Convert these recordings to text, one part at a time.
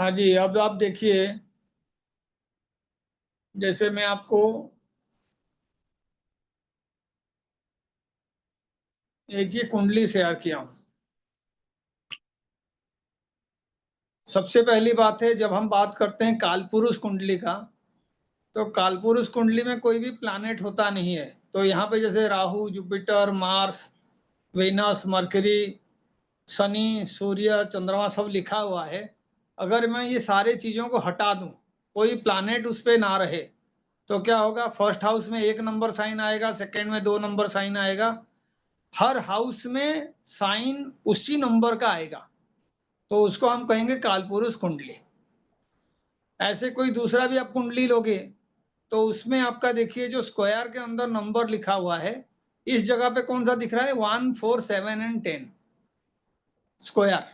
हाँ जी, अब आप देखिए, जैसे मैं आपको एक ही कुंडली शेयर किया हूं। सबसे पहली बात है, जब हम बात करते हैं कालपुरुष कुंडली का, तो कालपुरुष कुंडली में कोई भी प्लैनेट होता नहीं है। तो यहाँ पे जैसे Rahu, Jupiter, Mars, Venus, Mercury, Shani, Surya, Chandrama सब लिखा हुआ है। अगर मैं ये सारे चीजों को हटा दूं, कोई प्लैनेट उस पे ना रहे, तो क्या होगा? फर्स्ट हाउस में 1 नंबर साइन आएगा, सेकंड में 2 नंबर साइन आएगा, हर हाउस में साइन उसी नंबर का आएगा, तो उसको हम कहेंगे कालपुरुष कुंडली। ऐसे कोई दूसरा भी आप कुंडली लोगे तो उसमें आपका देखिए, जो स्क्वायर के अंदर नंबर लिखा हुआ है, इस जगह पे कौन सा दिख रहा है? 1, 4, 7 एंड 10 स्क्वायर।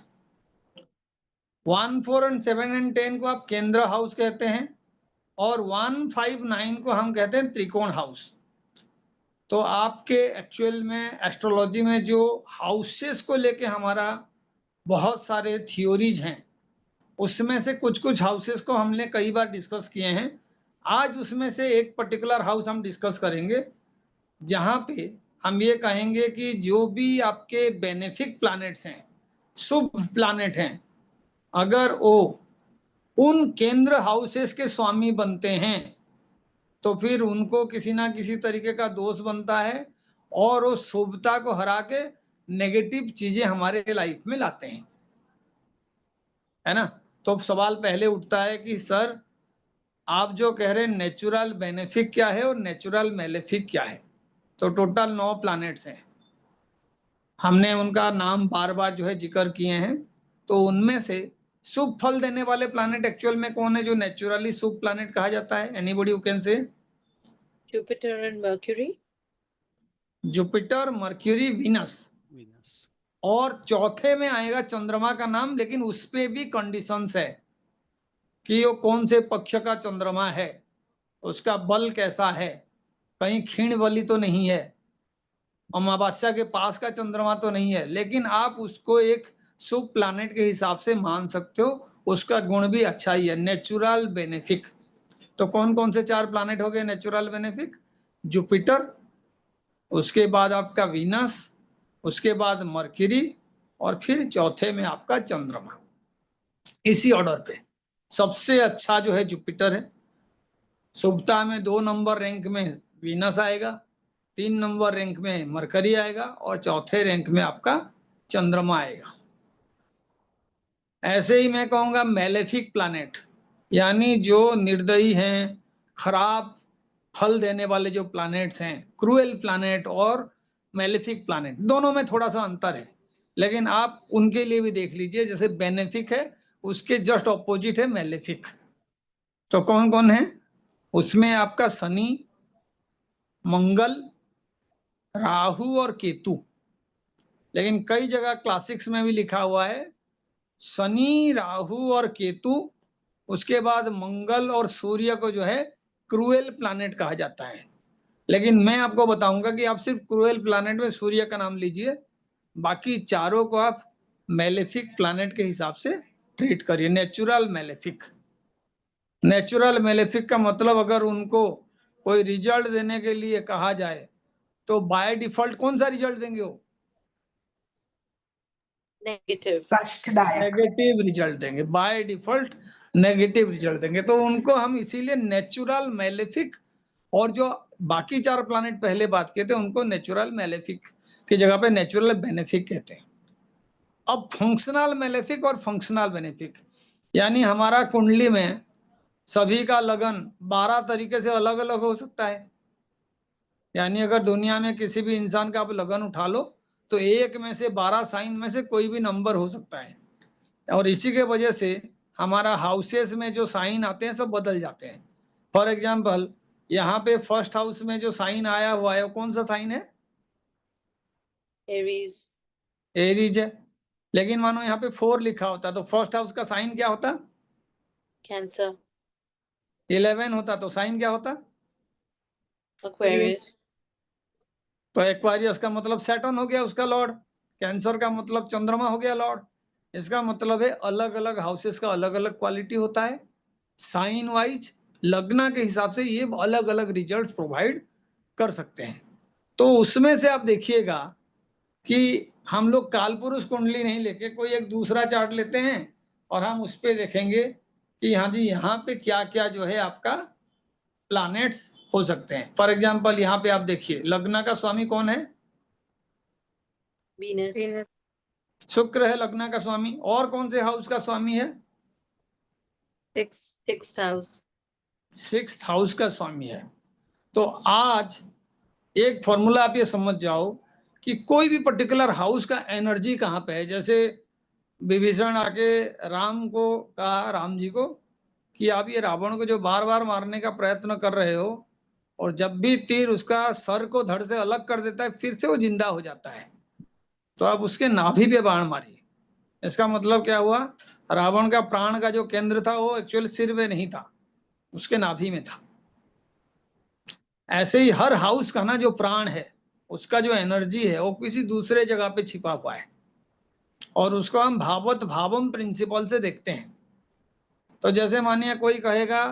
1, 4 एंड 7 एंड 10 को आप केंद्र हाउस कहते हैं, और 1, 5, 9 को हम कहते हैं त्रिकोण हाउस। तो आपके एक्चुअल में एस्ट्रोलॉजी में जो हाउसेस को लेके हमारा बहुत सारे थियोरीज हैं, उसमें से कुछ कुछ हाउसेस को हमने कई बार डिस्कस किए हैं। आज उसमें से एक पर्टिकुलर हाउस हम डिस्कस करेंगे, जहां पे हम ये कहेंगे कि जो भी आपके बेनिफिक प्लैनेट्स हैं, शुभ प्लैनेट हैं, अगर वो उन केंद्र हाउसेस के स्वामी बनते हैं, तो फिर उनको किसी ना किसी तरीके का दोष बनता है, और वो शुभता को हरा के नेगेटिव चीजें हमारे लाइफ में लाते हैं, है ना। तो सवाल पहले उठता है कि सर, आप जो कह रहे हैं नेचुरल बेनिफिक क्या है और नेचुरल मेलेफिक क्या है? तो टोटल 9 प्लैनेट्स हैं, हमने उनका नाम बार बार जो है जिक्र किए हैं। तो उनमें से शुभ फल देने वाले प्लैनेट एक्चुअल में कौन है, जो नेचुरली शुभ प्लैनेट कहा जाता है? Anybody who can say? Jupiter and mercury. Jupiter, mercury, Venus. और चौथे में आएगा चंद्रमा का नाम, लेकिन उस पे भी कंडीशंस है कि वो कौन से पक्ष का चंद्रमा है, उसका बल कैसा है, कहीं क्षीण बली तो नहीं है, अमावस्या के पास का चंद्रमा तो नहीं है, लेकिन आप उसको एक शुभ प्लैनेट के हिसाब से मान सकते हो। उसका गुण भी अच्छा ही है, नेचुरल बेनिफिक। तो कौन कौन से 4 प्लैनेट हो गए नेचुरल बेनिफिक? जुपिटर, उसके बाद आपका वीनस, उसके बाद मर्क्यूरी, और फिर चौथे में आपका चंद्रमा। इसी ऑर्डर पे सबसे अच्छा जो है जुपिटर है। शुभता में 2 नंबर रैंक में वीनस आएगा, 3 नंबर रैंक में मरकरी आएगा, और चौथे रैंक में आपका चंद्रमा आएगा। ऐसे ही मैं कहूंगा मेलेफिक प्लैनेट, यानी जो निर्दयी हैं, खराब फल देने वाले जो प्लैनेट्स हैं, क्रूएल प्लैनेट और मेलेफिक प्लैनेट, दोनों में थोड़ा सा अंतर है, लेकिन आप उनके लिए भी देख लीजिए। जैसे बेनिफिक है, उसके जस्ट ऑपोजिट है मेलेफिक। तो कौन कौन है उसमें? आपका शनि, मंगल, राहु और केतु। लेकिन कई जगह क्लासिक्स में भी लिखा हुआ है शनि, राहु और केतु, उसके बाद मंगल और सूर्य को जो है क्रूएल प्लैनेट कहा जाता है। लेकिन मैं आपको बताऊंगा कि आप सिर्फ क्रूएल प्लैनेट में सूर्य का नाम लीजिए, बाकी चारों को आप मेलेफिक प्लैनेट के हिसाब से ट्रीट करिए। नेचुरल मेलेफिक, नेचुरल मेलेफिक का मतलब अगर उनको कोई रिजल्ट देने के लिए कहा जाए, तो बाय डिफॉल्ट कौन सा रिजल्ट देंगे? वो नेगेटिव, नेगेटिव रिजल्ट देंगे, बाय डिफॉल्ट नेगेटिव रिजल्ट देंगे। तो उनको हम इसीलिए नेचुरल मेलेफिक, और जो बाकी 4 प्लैनेट पहले बात किए थे उनको नेचुरल मेलेफिक की जगह पे नेचुरल बेनिफिक कहते हैं। अब फंक्शनल मेलेफिक और फंक्शनल बेनिफिक, यानी हमारा कुंडली में सभी का लगन 12 तरीके से अलग अलग हो सकता है। यानी अगर दुनिया में किसी भी इंसान का आप लगन उठा लो, तो एक में से 12 साइन में से कोई भी नंबर हो सकता है, और इसी के वजह से हमारा हाउसेस में जो साइन आते हैं सब बदल जाते हैं। फॉर एग्जाम्पल, यहाँ पे फर्स्ट हाउस में जो साइन आया हुआ है वो कौन सा साइन है? एरीज। एरीज है। लेकिन मानो यहाँ पे 4 लिखा होता तो फर्स्ट हाउस का साइन क्या होता? कैंसर। 11 होता तो साइन क्या होता? एक्वेरियस। तो एक्वारियस का मतलब सैटर्न हो गया उसका लॉर्ड, कैंसर का मतलब चंद्रमा हो गया लॉर्ड। इसका मतलब है अलग अलग हाउसेस का अलग अलग क्वालिटी होता है, साइन वाइज लग्न के हिसाब से ये अलग अलग रिजल्ट प्रोवाइड कर सकते हैं। तो उसमें से आप देखिएगा कि हम लोग कालपुरुष कुंडली नहीं लेके कोई एक दूसरा चार्ट लेते हैं और हम उस पे देखेंगे कि हाँ जी यहाँ पे क्या क्या जो है आपका प्लैनेट्स हो सकते हैं। फॉर एग्जांपल यहाँ पे आप देखिए लग्न का स्वामी कौन है? Venus. शुक्र है लग्न का स्वामी। और कौन से हाउस का स्वामी है? Sixth house. सिक्स्थ हाउस का स्वामी है। तो आज एक फॉर्मूला आप ये समझ जाओ कि कोई भी पर्टिकुलर हाउस का एनर्जी कहाँ पे है। जैसे विभीषण आके राम को कहा, राम जी को, कि आप ये रावण को जो बार बार मारने का प्रयत्न कर रहे हो और जब भी तीर उसका सर को धड़ से अलग कर देता है फिर से वो जिंदा हो जाता है, तो आप उसके नाभि पे बाण मारिए। इसका मतलब क्या हुआ? रावण का प्राण का जो केंद्र था वो एक्चुअली सिर में नहीं था, उसके नाभि में था। ऐसे ही हर हाउस का ना जो प्राण है, उसका जो एनर्जी है वो किसी दूसरे जगह पे छिपा हुआ है और उसको हम भावत भावम प्रिंसिपल से देखते हैं। तो जैसे मानिए कोई कहेगा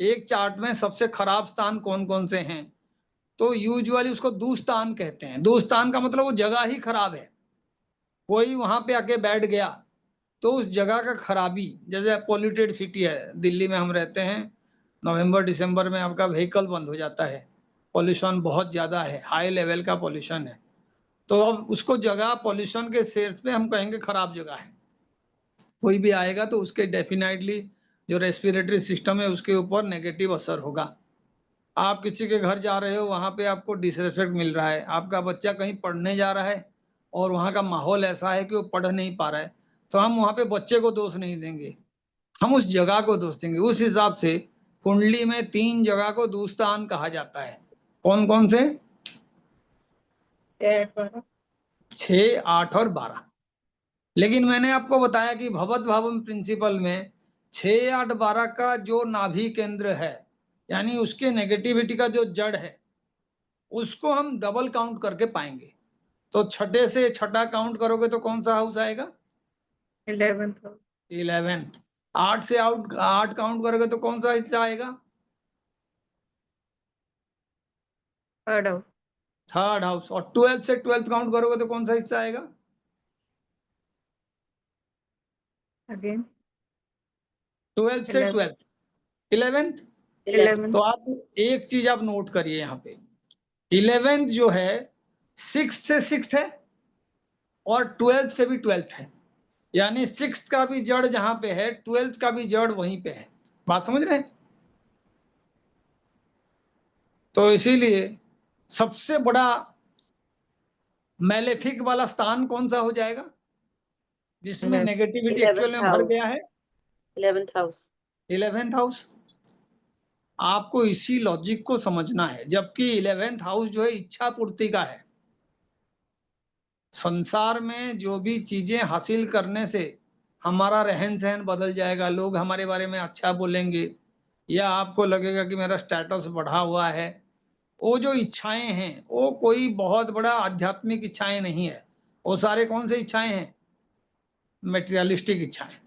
एक चार्ट में सबसे खराब स्थान कौन कौन से हैं, तो यूजुअली उसको दुस्थान कहते हैं। दुस्थान का मतलब वो जगह ही खराब है, कोई वहां पे आके बैठ गया तो उस जगह का खराबी, जैसे पॉल्यूटेड सिटी है, दिल्ली में हम रहते हैं, नवंबर दिसंबर में आपका व्हीकल बंद हो जाता है, पॉल्यूशन बहुत ज़्यादा है, हाई लेवल का पॉल्यूशन है, तो अब उसको जगह पॉल्यूशन के सेर्स पे हम कहेंगे खराब जगह है। कोई भी आएगा तो उसके डेफिनेटली जो रेस्पिरेटरी सिस्टम है उसके ऊपर नेगेटिव असर होगा। आप किसी के घर जा रहे हो, वहाँ पे आपको डिसरेस्पेक्ट मिल रहा है, आपका बच्चा कहीं पढ़ने जा रहा है और वहाँ का माहौल ऐसा है कि वो पढ़ नहीं पा रहा है, तो हम वहाँ पे बच्चे को दोष नहीं देंगे, हम उस जगह को दोष देंगे। उस हिसाब से कुंडली में 3 जगह को दुस्थान कहा जाता है। कौन कौन से? 6, 8 और 12। लेकिन मैंने आपको बताया कि भवत भावम प्रिंसिपल में 6, 8, 12 का जो नाभि केंद्र है, यानी उसके नेगेटिविटी का जो जड़ है, उसको हम डबल काउंट करके पाएंगे। तो छठे से छठा काउंट करोगे तो कौन सा हाउस आएगा? 11th। 8 से 8 काउंट करोगे तो कौन सा हिस्सा आएगा? Third house. और 12 से 12th काउंट करोगे तो कौन सा हिस्सा आएगा? 12 से 12th 11th। 11th. तो आप एक चीज आप नोट करिए यहाँ पे, 11th जो है 6th से 6th है और 12th से भी 12th है, यानी 6th का भी जड़ जहां पे है 12th का भी जड़ वहीं पे है। बात समझ रहे हैं? तो इसीलिए सबसे बड़ा मैलेफिक वाला स्थान कौन सा हो जाएगा जिसमें नेगेटिविटी एक्चुअल 11th में भर गया house. है? 11th house. 11th house. आपको इसी लॉजिक को समझना है, जबकि 11th हाउस जो है इच्छा पूर्ति का है। संसार में जो भी चीजें हासिल करने से हमारा रहन सहन बदल जाएगा, लोग हमारे बारे में अच्छा बोलेंगे या आपको लगेगा कि मेरा स्टेटस बढ़ा हुआ है, वो जो इच्छाएं हैं वो कोई बहुत बड़ा आध्यात्मिक इच्छाएं नहीं है। वो सारे कौन से इच्छाएं हैं? मेटेरियलिस्टिक इच्छाएं।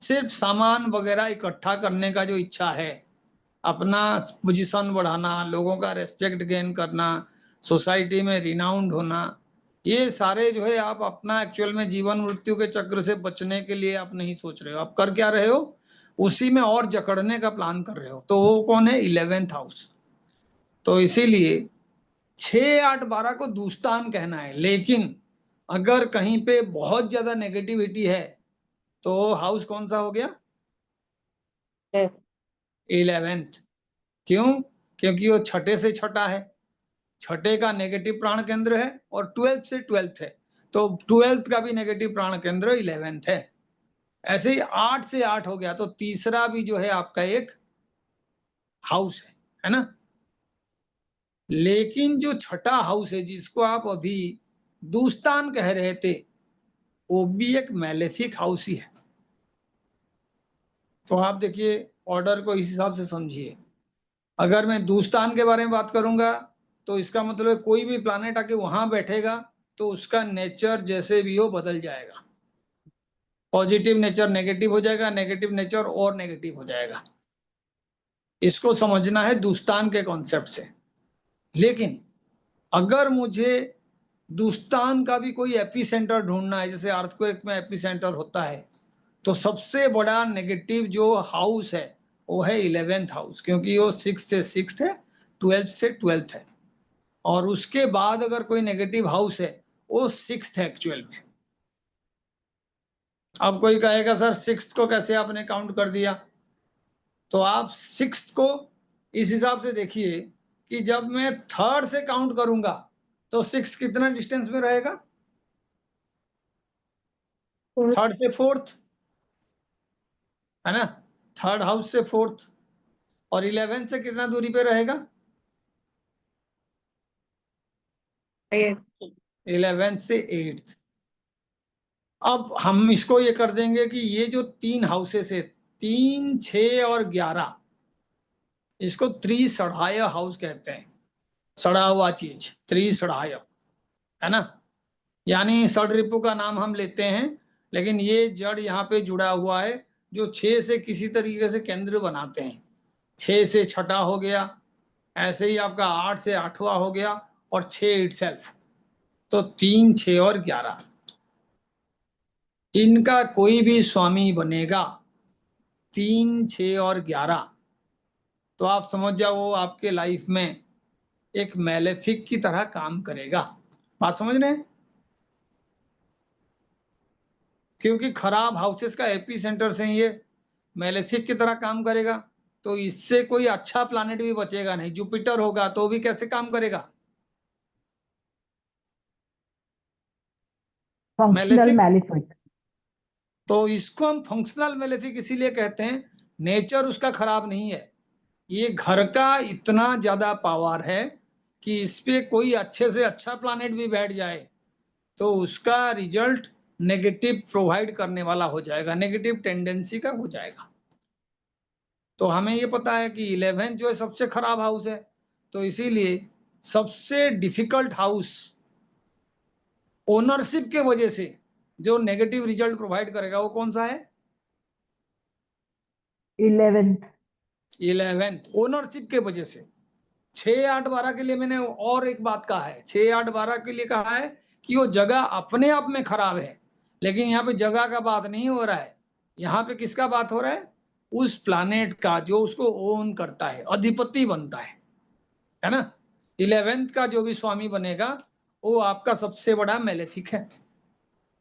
सिर्फ सामान वगैरह इकट्ठा करने का जो इच्छा है, अपना पोजीशन बढ़ाना, लोगों का रेस्पेक्ट गेन करना, सोसाइटी में रिनाउंड होना, ये सारे जो है आप अपना एक्चुअल में जीवन मृत्यु के चक्र से बचने के लिए आप नहीं सोच रहे हो, आप कर क्या रहे हो? उसी में और जकड़ने का प्लान कर रहे हो। तो वो कौन है? 11th house. तो इसीलिए 6, 8, 12 को दुस्तान कहना है। लेकिन अगर कहीं पे बहुत ज्यादा नेगेटिविटी है तो हाउस कौन सा हो गया? 11th। क्यों? क्योंकि वो छठे से छठा है, छठे का नेगेटिव प्राण केंद्र है और 12th से 12th है, तो 12th का भी नेगेटिव प्राण केंद्र 11th है। ऐसे ही 8 से 8 हो गया, तो तीसरा भी जो है आपका एक हाउस है ना? लेकिन जो छठा हाउस है जिसको आप अभी दुस्तान कह रहे थे, वो भी एक मैलेफिक हाउस ही है। तो आप देखिए ऑर्डर को इस हिसाब से समझिए। अगर मैं दुस्तान के बारे में बात करूंगा तो इसका मतलब कोई भी प्लानेट आके वहां बैठेगा तो उसका नेचर जैसे भी हो बदल जाएगा। पॉजिटिव नेचर नेगेटिव हो जाएगा, नेगेटिव नेचर और नेगेटिव हो जाएगा। इसको समझना है दुस्तान के कॉन्सेप्ट से। लेकिन अगर मुझे दुस्तान का भी कोई एपिसेंटर ढूंढना है, जैसे अर्थक्वेक में एपिसेंटर होता है, तो सबसे बड़ा नेगेटिव जो हाउस है वो है 11th हाउस, क्योंकि वो 6 से 6 है, 12 से 12 है। और उसके बाद अगर कोई नेगेटिव हाउस है वो 6 है एक्चुअल में। अब कोई कहेगा सर 6 को कैसे आपने काउंट कर दिया? तो आप 6 को इस हिसाब से देखिए कि जब मैं 3rd से काउंट करूंगा तो 6 कितना डिस्टेंस में रहेगा? 3rd से 4th है ना, 3rd हाउस से 4th। और 11th से कितना दूरी पे रहेगा? 11th से 8th। अब हम इसको ये कर देंगे कि ये जो 3 हाउसेस है, 3, 6 और 11, इसको त्रिसढ़ाय हाउस कहते हैं। सड़ा हुआ चीज, त्रिसढ़ाय, है ना। यानी षड्रिपु का नाम हम लेते हैं, लेकिन ये जड़ यहाँ पे जुड़ा हुआ है जो 6 से किसी तरीके से केंद्र बनाते हैं। 6 से 6ठा हो गया, ऐसे ही आपका 8 से 8वां हो गया, और 6 इटसेल्फ। तो 3, 6 और 11, इनका कोई भी स्वामी बनेगा 3, 6 और 11, तो आप समझ जाओ वो आपके लाइफ में एक मैलेफिक की तरह काम करेगा। बात समझ रहे हैं? क्योंकि खराब हाउसेस का एपी सेंटर से ये मैलेफिक की तरह काम करेगा, तो इससे कोई अच्छा प्लैनेट भी बचेगा नहीं। जुपिटर होगा तो भी कैसे काम करेगा? Functional malefic. तो इसको हम फंक्शनल मैलेफिक इसीलिए कहते हैं, नेचर उसका खराब नहीं है। ये घर का इतना ज्यादा पावर है कि इस पे कोई अच्छे से अच्छा प्लैनेट भी बैठ जाए तो उसका रिजल्ट नेगेटिव प्रोवाइड करने वाला हो जाएगा, नेगेटिव टेंडेंसी का हो जाएगा। तो हमें ये पता है कि 11 जो है सबसे खराब हाउस है, तो इसीलिए सबसे डिफिकल्ट हाउस ओनरशिप के वजह से जो नेगेटिव रिजल्ट प्रोवाइड करेगा वो कौन सा है? 11th ओनरशिप के वजह से। 6, 8, 12 के लिए मैंने और एक बात कहा है, 6, 8, 12 के लिए कहा है कि वो जगह अपने आप में खराब है, लेकिन यहाँ पे जगह का बात नहीं हो रहा है। यहाँ पे किसका बात हो रहा है? उस प्लानेट का जो उसको ओन करता है, अधिपति बनता है ना। 11th का जो भी स्वामी बनेगा वो आपका सबसे बड़ा मैलेफिक है।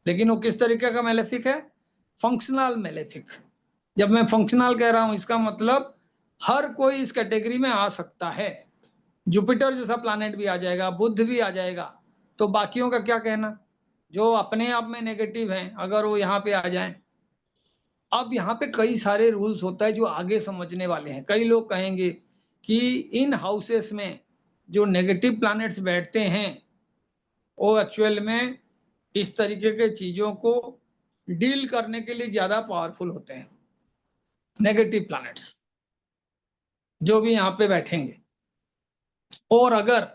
लेकिन वो किस तरीके का मैलेफिक है? Functional malefic. जब मैं फंक्शनल कह रहा हूं इसका मतलब हर कोई इस कैटेगरी में आ सकता है। जुपिटर जैसा प्लैनेट भी आ जाएगा, बुध भी आ जाएगा, तो बाकियों का क्या कहना जो अपने आप में नेगेटिव हैं, अगर वो यहाँ पे आ जाएं। अब यहाँ पे कई सारे रूल्स होता है जो आगे समझने वाले हैं। कई लोग कहेंगे कि इन हाउसेस में जो नेगेटिव प्लैनेट्स बैठते हैं वो एक्चुअल में इस तरीके के चीजों को डील करने के लिए ज्यादा पावरफुल होते हैं। नेगेटिव प्लैनेट्स जो भी यहाँ पे बैठेंगे, और अगर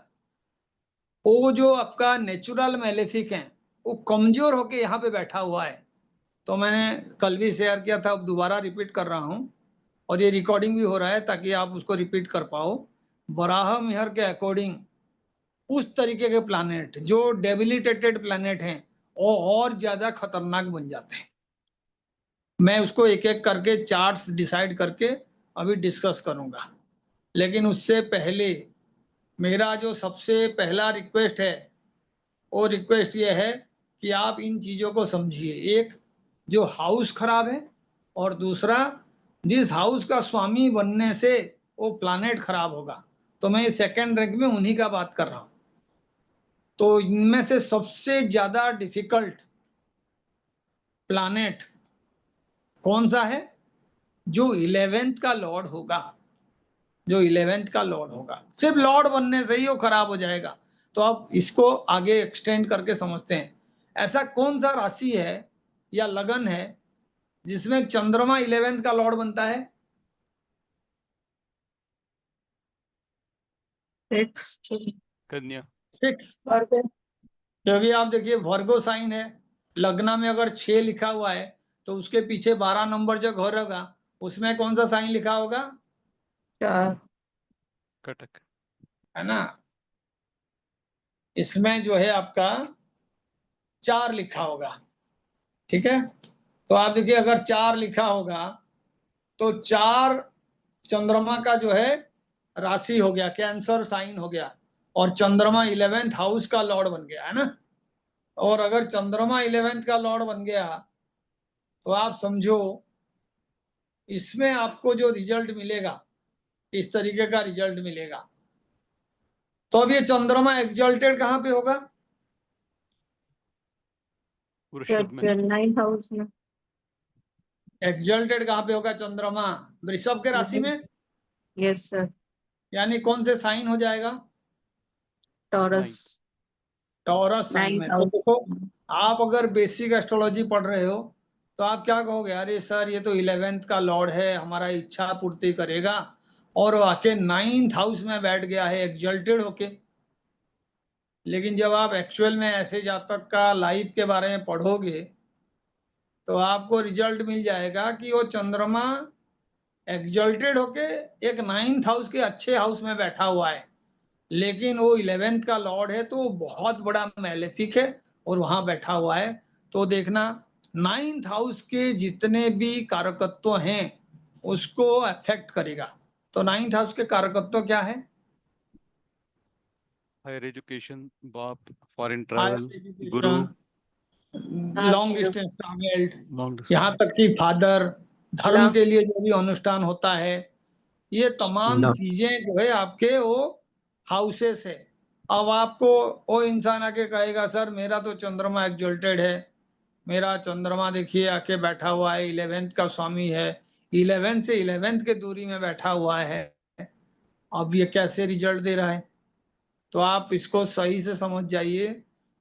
वो जो आपका नेचुरल मैलेफिक है वो कमजोर होके यहाँ पे बैठा हुआ है, तो मैंने कल भी शेयर किया था, अब दोबारा रिपीट कर रहा हूँ, और ये रिकॉर्डिंग भी हो रहा है ताकि आप उसको रिपीट कर पाओ। बराह मिहर के अकॉर्डिंग उस तरीके के प्लैनेट जो डेबिलिटेटेड प्लैनेट हैं वो और ज्यादा खतरनाक बन जाते हैं। मैं उसको एक एक करके चार्ट्स डिसाइड करके अभी डिस्कस करूंगा, लेकिन उससे पहले मेरा जो सबसे पहला रिक्वेस्ट है वो रिक्वेस्ट ये है कि आप इन चीजों को समझिए। एक, जो हाउस खराब है, और दूसरा जिस हाउस का स्वामी बनने से वो प्लैनेट खराब होगा। तो मैं सेकंड रैंक में उन्हीं का बात कर रहा हूं। तो इनमें से सबसे ज्यादा डिफिकल्ट प्लैनेट कौन सा है? जो 11th का लॉर्ड होगा, जो 11th का लॉर्ड होगा। सिर्फ लॉर्ड बनने से ही वो खराब हो जाएगा। तो अब इसको आगे एक्सटेंड करके समझते हैं। ऐसा कौन सा राशि है या लगन है जिसमें चंद्रमा 11th का लॉर्ड बनता है? 6 कन्या। 6। क्योंकि आप देखिए वर्गो साइन है, लग्न में अगर 6 लिखा हुआ है तो उसके पीछे 12 नंबर जो घर होगा उसमें कौन सा साइन लिखा होगा? 4 कटक। है ना, इसमें जो है आपका 4 लिखा होगा। ठीक है, तो आप देखिए अगर 4 लिखा होगा तो 4 चंद्रमा का जो है राशि हो गया, कैंसर साइन हो गया, और चंद्रमा 11th हाउस का लॉर्ड बन गया, है ना। और अगर चंद्रमा 11th का लॉर्ड बन गया तो आप समझो इसमें आपको जो रिजल्ट मिलेगा, इस तरीके का रिजल्ट मिलेगा। तो अब ये चंद्रमा एक्सल्टेड कहाँ पे होगा? वृषभ में। 9th हाउस में। एक्सल्टेड कहाँ पे होगा चंद्रमा? वृषभ के राशि में। Yes sir. यानी कौन से साइन हो जाएगा? टॉरस। टॉरस साइन 9th में। तो हाउस। देखो, आप अगर बेसिक एस्ट्रोलॉजी पढ़ रहे हो तो आप क्या कहोगे, अरे सर ये तो 11th का लॉर्ड है, हमारा इच्छा पूर्ति करेगा, और वो आके 9th हाउस में बैठ गया है एक्सल्टेड होके। लेकिन जब आप एक्चुअल में ऐसे जातक का लाइफ के बारे में पढ़ोगे तो आपको रिजल्ट मिल जाएगा कि वो चंद्रमा एक्सल्टेड होके एक 9th हाउस के अच्छे हाउस में बैठा हुआ है, लेकिन वो 11th का लॉर्ड है तो बहुत बड़ा मैलेफिक है और वहां बैठा हुआ है। तो देखना 9th हाउस के जितने भी कारकत्व हैं उसको अफेक्ट करेगा। तो 9th हाउस के कारकत्व क्या है? हायर एजुकेशन, बाप, फॉरेन ट्रैवल, हायर गुरु, एजुकेशन, हाँ, लॉन्ग गुरु। डिस्टेंस ट्रैवल्ड, लॉन्ग यहाँ तक कि फादर, धर्म लॉन्ग। के लिए जो भी अनुष्ठान होता है, ये तमाम चीजें जो है आपके वो हाउसेस है। अब आपको वो इंसान आके कहेगा सर मेरा तो चंद्रमा एक्सल्टेड है, मेरा चंद्रमा देखिए आके बैठा हुआ है, 11th का स्वामी है, 11th से 11th के दूरी में बैठा हुआ है, अब ये कैसे रिजल्ट दे रहा है? तो आप इसको सही से समझ जाइए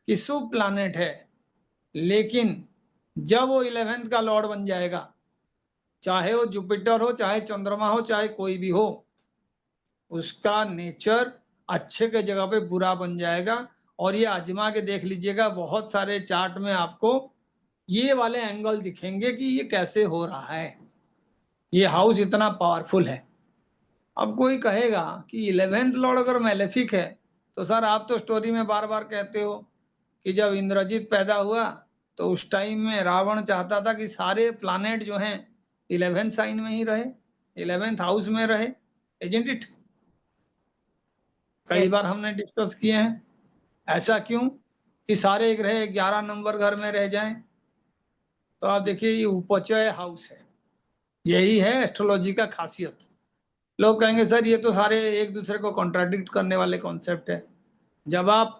कि शुभ प्लानेट है, लेकिन जब वो 11th का लॉर्ड बन जाएगा, चाहे वो जुपिटर हो, चाहे चंद्रमा हो, चाहे कोई भी हो, उसका नेचर अच्छे के जगह पे बुरा बन जाएगा। और ये आजमा के देख लीजिएगा, बहुत सारे चार्ट में आपको ये वाले एंगल दिखेंगे कि ये कैसे हो रहा है, ये हाउस इतना पावरफुल है। अब कोई कहेगा कि 11th लॉर्ड अगर मैलेफिक है तो सर आप तो स्टोरी में बार बार कहते हो कि जब इंद्रजीत पैदा हुआ तो उस टाइम में रावण चाहता था कि सारे प्लानेट जो हैं 11th साइन में ही रहे, 11th हाउस में रहे, एजेंट इट? कई बार हमने डिस्कस किए हैं। ऐसा क्यों कि सारे ग्रह 11 नंबर घर में रह जाएं? तो आप देखिए ये उपचय हाउस है, यही है एस्ट्रोलॉजी का खासियत। लोग कहेंगे सर ये तो सारे एक दूसरे को कॉन्ट्राडिक्ट करने वाले कॉन्सेप्ट है। जब आप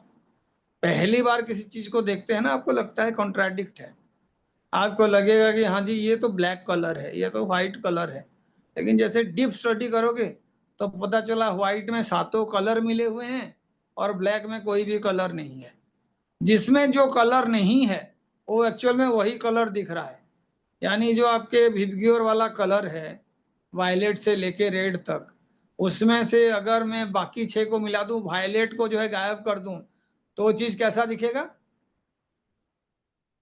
पहली बार किसी चीज को देखते हैं ना, आपको लगता है कॉन्ट्राडिक्ट है, आपको लगेगा कि हाँ जी ये तो ब्लैक कलर है, ये तो व्हाइट कलर है, लेकिन जैसे डीप स्टडी करोगे तो पता चला व्हाइट में 7 कलर मिले हुए हैं और ब्लैक में कोई भी कलर नहीं है। जिसमें जो कलर नहीं है वो एक्चुअल में वही कलर दिख रहा है। यानी जो आपके विबग्योर वाला कलर है, वायलेट से लेके रेड तक, उसमें से अगर मैं बाकी 6 को मिला दूं, वायलेट को जो है गायब कर दूं, तो वो चीज कैसा दिखेगा?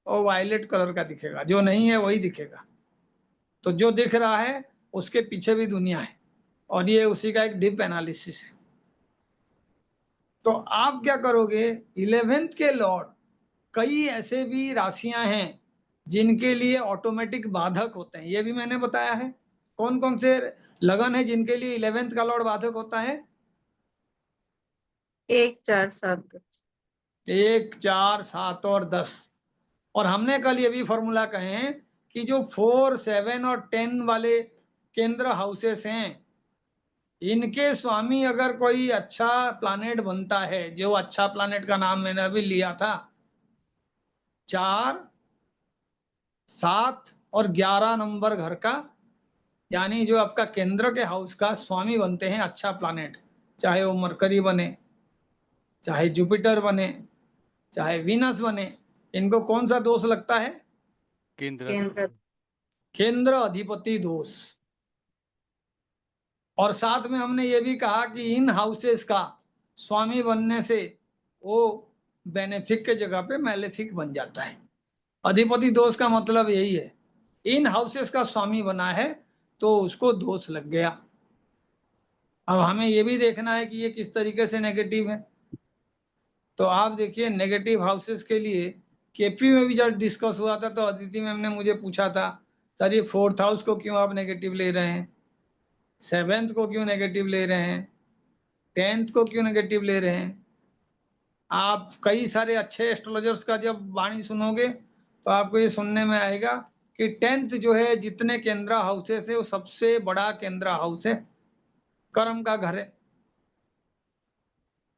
वो वायलेट कलर का दिखेगा, जो नहीं है वही दिखेगा। तो जो दिख रहा है उसके पीछे भी दुनिया है, और ये उसी का एक डीप एनालिसिस है। तो आप क्या करोगे, 11th के लॉर्ड, कई ऐसे भी राशियां हैं जिनके लिए ऑटोमेटिक बाधक होते हैं, ये भी मैंने बताया है। कौन कौन से लगन है जिनके लिए 11th का लॉर्ड बाधक होता है? 1 4 7। 1 4 7 और 10। और हमने कल ये भी फॉर्मूला कहे हैं कि जो 4 7 और 10 वाले केंद्र हाउसेस हैं, इनके स्वामी अगर कोई अच्छा प्लानेट बनता है, जो अच्छा प्लानेट का नाम मैंने अभी लिया था, 4 7 और 11 नंबर घर का, यानी जो आपका केंद्र के हाउस का स्वामी बनते हैं अच्छा प्लानेट, चाहे वो मरकरी बने, चाहे जुपिटर बने, चाहे वीनस बने, इनको कौन सा दोष लगता है? केंद्र। केंद्र अधिपति दोष। और साथ में हमने ये भी कहा कि इन हाउसेस का स्वामी बनने से वो बेनिफिक के जगह पे मैलेफिक बन जाता है। अधिपति दोष का मतलब यही है, इन हाउसेस का स्वामी बना है तो उसको दोष लग गया। अब हमें ये भी देखना है कि ये किस तरीके से नेगेटिव है। तो आप देखिए नेगेटिव हाउसेस के लिए केपी में भी जब डिस्कस हुआ था तो अदिति मैम ने मुझे पूछा था, सर ये 4th हाउस को क्यों आप नेगेटिव ले रहे हैं, 7th को क्यों नेगेटिव ले रहे हैं, 10th को क्यों नेगेटिव ले रहे हैं। आप कई सारे अच्छे एस्ट्रोलॉजर्स का जब वाणी सुनोगे तो आपको ये सुनने में आएगा कि 10th जो है जितने केंद्र हाउसेस है वो सबसे बड़ा केंद्र हाउस है, कर्म का घर है,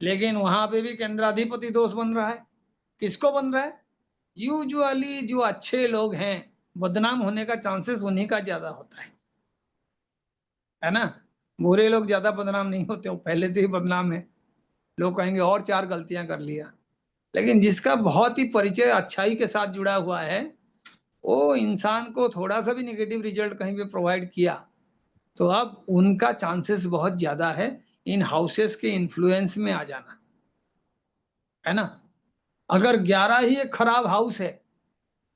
लेकिन वहां पे भी केंद्राधिपति दोष बन रहा है। किसको बन रहा है? यूजुअली जो अच्छे लोग हैं बदनाम होने का चांसेस उन्हीं का ज्यादा होता है ना। बुरे लोग ज्यादा बदनाम नहीं होते, वो पहले से ही बदनाम है, लोग कहेंगे और 4 गलतियां कर लिया। लेकिन जिसका बहुत ही परिचय अच्छाई के साथ जुड़ा हुआ है, वो इंसान को थोड़ा सा भी नेगेटिव रिजल्ट कहीं पे प्रोवाइड किया तो अब उनका चांसेस बहुत ज्यादा है इन हाउसेस के इन्फ्लुएंस में आ जाना, है ना। अगर 11 ही एक खराब हाउस है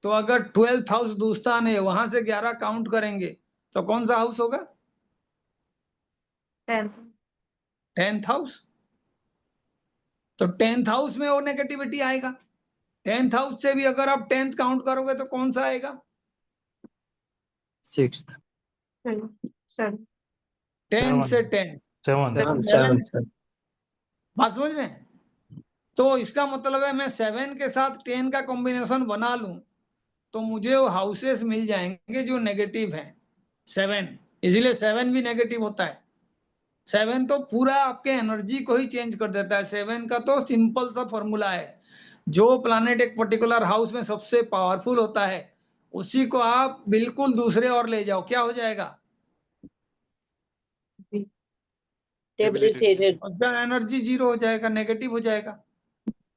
तो अगर 12th हाउस दोस्तान है वहां से 11 काउंट करेंगे तो कौन सा हाउस होगा? 10th house. तो 10th हाउस में वो नेगेटिविटी आएगा। 10th हाउस से भी अगर आप 10th काउंट करोगे तो कौन सा आएगा? 6th 10 से 10 7 बात समझ रहे हैं। तो इसका मतलब है मैं 7 के साथ 10 का कॉम्बिनेशन बना लूं तो मुझे वो हाउसेस मिल जाएंगे जो नेगेटिव हैं 7, इसलिए 7 भी नेगेटिव होता है। 7 तो पूरा आपके एनर्जी को ही चेंज कर देता है। 7 का तो सिंपल सा फॉर्मूला है, जो प्लैनेट एक पर्टिकुलर हाउस में सबसे पावरफुल होता है उसी को आप बिल्कुल दूसरे और ले जाओ, क्या हो जाएगा? Debilitated. उसका एनर्जी 0 हो जाएगा, नेगेटिव हो जाएगा।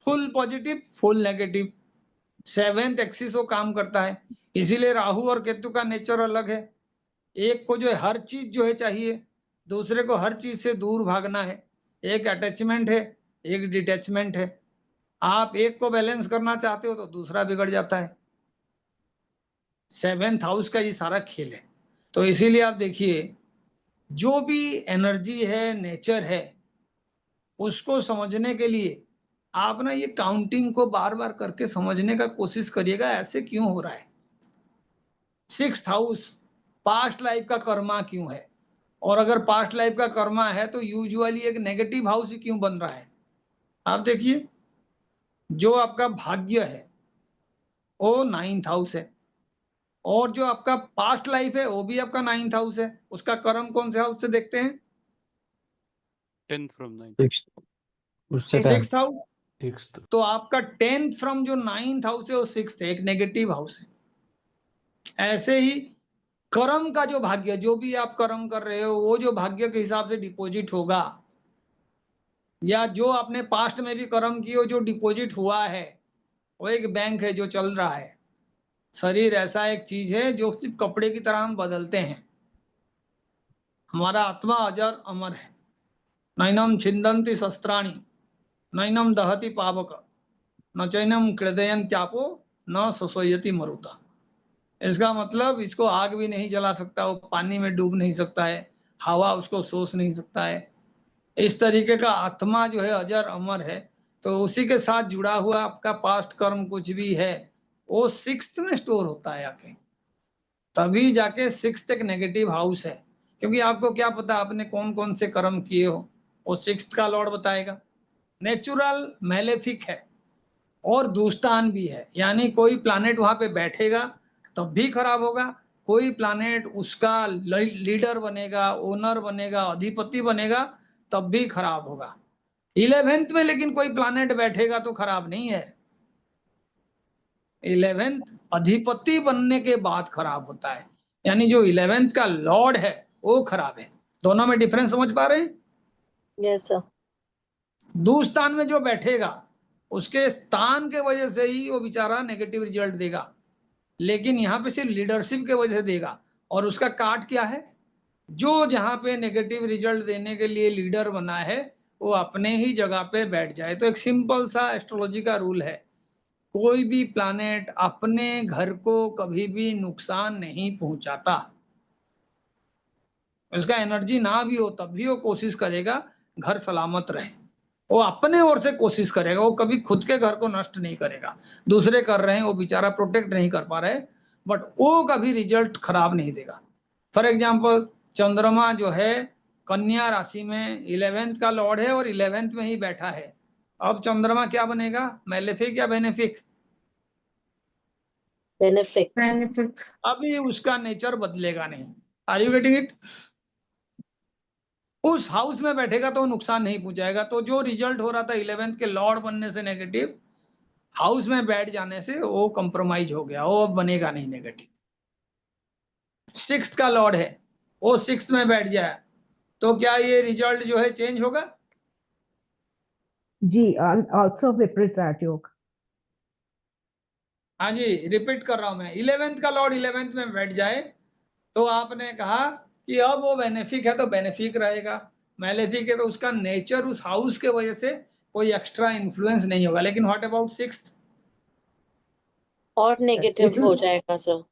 Full positive full negative. 7th axis वो काम करता है, इसीलिए राहु और केतु का नेचर अलग है। एक को जो है हर चीज जो है चाहिए, दूसरे को हर चीज से दूर भागना है। एक अटैचमेंट है, एक डिटैचमेंट है। आप एक को बैलेंस करना चाहते हो तो दूसरा बिगड़ जाता है। 7th हाउस का ये सारा खेल है। तो इसीलिए आप देखिए जो भी एनर्जी है, नेचर है, उसको समझने के लिए आप ना ये काउंटिंग को बार बार करके समझने का कोशिश करिएगा, ऐसे क्यों हो रहा है। 6th हाउस पास्ट लाइफ का कर्मा क्यों है, और अगर पास्ट लाइफ का कर्मा है तो यूजुअली एक नेगेटिव हाउस ही क्यों बन रहा है। आप देखिए जो आपका भाग्य है वो 9th हाउस है, और जो आपका पास्ट लाइफ है वो भी आपका 9th हाउस है। उसका कर्म कौन से हाउस से देखते हैं? 10th from 9th. 6th house. तो आपका 10th फ्रॉम जो 9th हाउस है वो 6th है, एक नेगेटिव हाउस है। ऐसे ही कर्म का जो भाग्य, जो भी आप कर्म कर रहे हो वो जो भाग्य के हिसाब से डिपॉजिट होगा, या जो आपने पास्ट में भी कर्म किए जो डिपॉजिट हुआ है, वो एक बैंक है जो चल रहा है। शरीर ऐसा एक चीज है जो सिर्फ कपड़े की तरह हम बदलते हैं। हमारा आत्मा अजर अमर है। नैनम छिंदन्ति शस्त्राणि नैनम दहति पावक न चैनम क्लेदयन्त्यापो न शोषयति मरुता। इसका मतलब इसको आग भी नहीं जला सकता, वो पानी में डूब नहीं सकता है, हवा उसको सोच नहीं सकता है। इस तरीके का आत्मा जो है अजर अमर है। तो उसी के साथ जुड़ा हुआ आपका पास्ट कर्म कुछ भी है वो 6th में स्टोर होता है आके, तभी जाके 6th एक नेगेटिव हाउस है। क्योंकि आपको क्या पता आपने कौन कौन से कर्म किए हो, वो 6th का लॉर्ड बताएगा। नेचुरल मैलेफिक है और दुस्तान भी है, यानी कोई प्लानेट वहां पे बैठेगा तब भी खराब होगा, कोई प्लानेट उसका लीडर बनेगा, ओनर बनेगा, अधिपति बनेगा तब भी खराब होगा। 11th में लेकिन कोई प्लानेट बैठेगा तो खराब नहीं है। 11th अधिपति बनने के बाद खराब होता है, यानी जो 11th का लॉर्ड है वो खराब है। दोनों में डिफरेंस समझ पा रहे हैं? Yes, sir. दुस्थान में जो बैठेगा उसके स्थान के वजह से ही वो बेचारा नेगेटिव रिजल्ट देगा, लेकिन यहाँ पे सिर्फ लीडरशिप के वजह से देगा। और उसका काट क्या है? जो जहाँ पे नेगेटिव रिजल्ट देने के लिए लीडर बना है वो अपने ही जगह पे बैठ जाए। तो एक सिंपल सा एस्ट्रोलॉजी का रूल है, कोई भी प्लैनेट अपने घर को कभी भी नुकसान नहीं पहुंचाता। उसका एनर्जी ना भी हो तब भी वो कोशिश करेगा घर सलामत रहे। वो अपने ओर से कोशिश करेगा, वो कभी खुद के घर को नष्ट नहीं करेगा। दूसरे कर रहे हैं, वो बेचारा प्रोटेक्ट नहीं कर पा रहे, बट वो कभी रिजल्ट खराब नहीं देगा। फॉर एग्जाम्पल, चंद्रमा जो है कन्या राशि में 11th का लॉर्ड है और 11th में ही बैठा है। अब चंद्रमा क्या बनेगा, मैलेफिक या बेनेफिक? बेनिफिट। बेनिफिट। अभी उसका नेचर बदलेगा नहीं। Are you getting it? उस हाउस में बैठेगा तो नुकसान नहीं पहुंचाएगा। तो जो रिजल्ट हो रहा था 11th के लॉर्ड बनने से नेगेटिव, हाउस में बैठ जाने से वो कंप्रोमाइज हो गया, वो अब बनेगा नहीं नेगेटिव। 6th का लॉर्ड है, वो 6th में बैठ जाए तो क्या ये रिजल्ट जो है चेंज होगा? जी, ऑल्सो विपरीत राजयोग। हाँ जी, रिपीट कर रहा हूं मैं, 11th का लॉर्ड 11th में बैठ जाए तो आपने कहा कि अब वो बेनिफिक है तो बेनिफिक रहेगा, मैलेफिक है तो उसका नेचर उस हाउस के वजह से कोई एक्स्ट्रा इन्फ्लुएंस नहीं होगा। लेकिन व्हाट अबाउट 6th? और नेगेटिव हो जाएगा सर।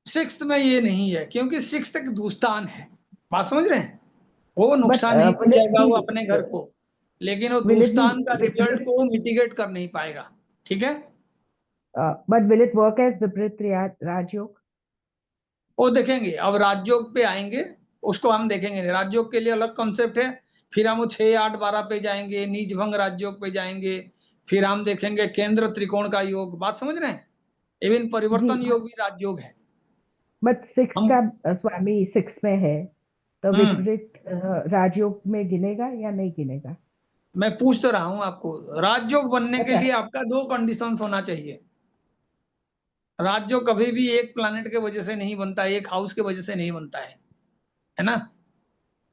6th में ये नहीं है, क्योंकि 6th एक दुस्तान है। बात समझ रहे हैं? वो नुकसान नहीं पहुंचाएगा वो अपने घर को, लेकिन वो दुस्तान का रिजल्ट को मिटिगेट कर नहीं पाएगा। ठीक है, but will it work as विपरीत राजयोग? वो देखेंगे, अब राजयोग पे आएंगे, उसको हम देखेंगे। राजयोग के लिए अलग कॉन्सेप्ट है, फिर हम 6, 8, 12 पे जाएंगे, नीच भंग राजयोग पे जाएंगे, फिर हम देखेंगे केंद्र त्रिकोण का योग। बात समझ रहे हैं? इवन परिवर्तन योग भी राजयोग है। बट 6 का स्वामी 6 में है तो विपरीत राजयोग में गिनेगा या नहीं गिनेगा? मैं पूछ तो रहा हूं आपको, राजयोग बनने के लिए आपका 2 कंडीशंस होना चाहिए। राजयोग कभी भी एक प्लैनेट के वजह से नहीं बनता, एक हाउस के वजह से नहीं बनता है ना?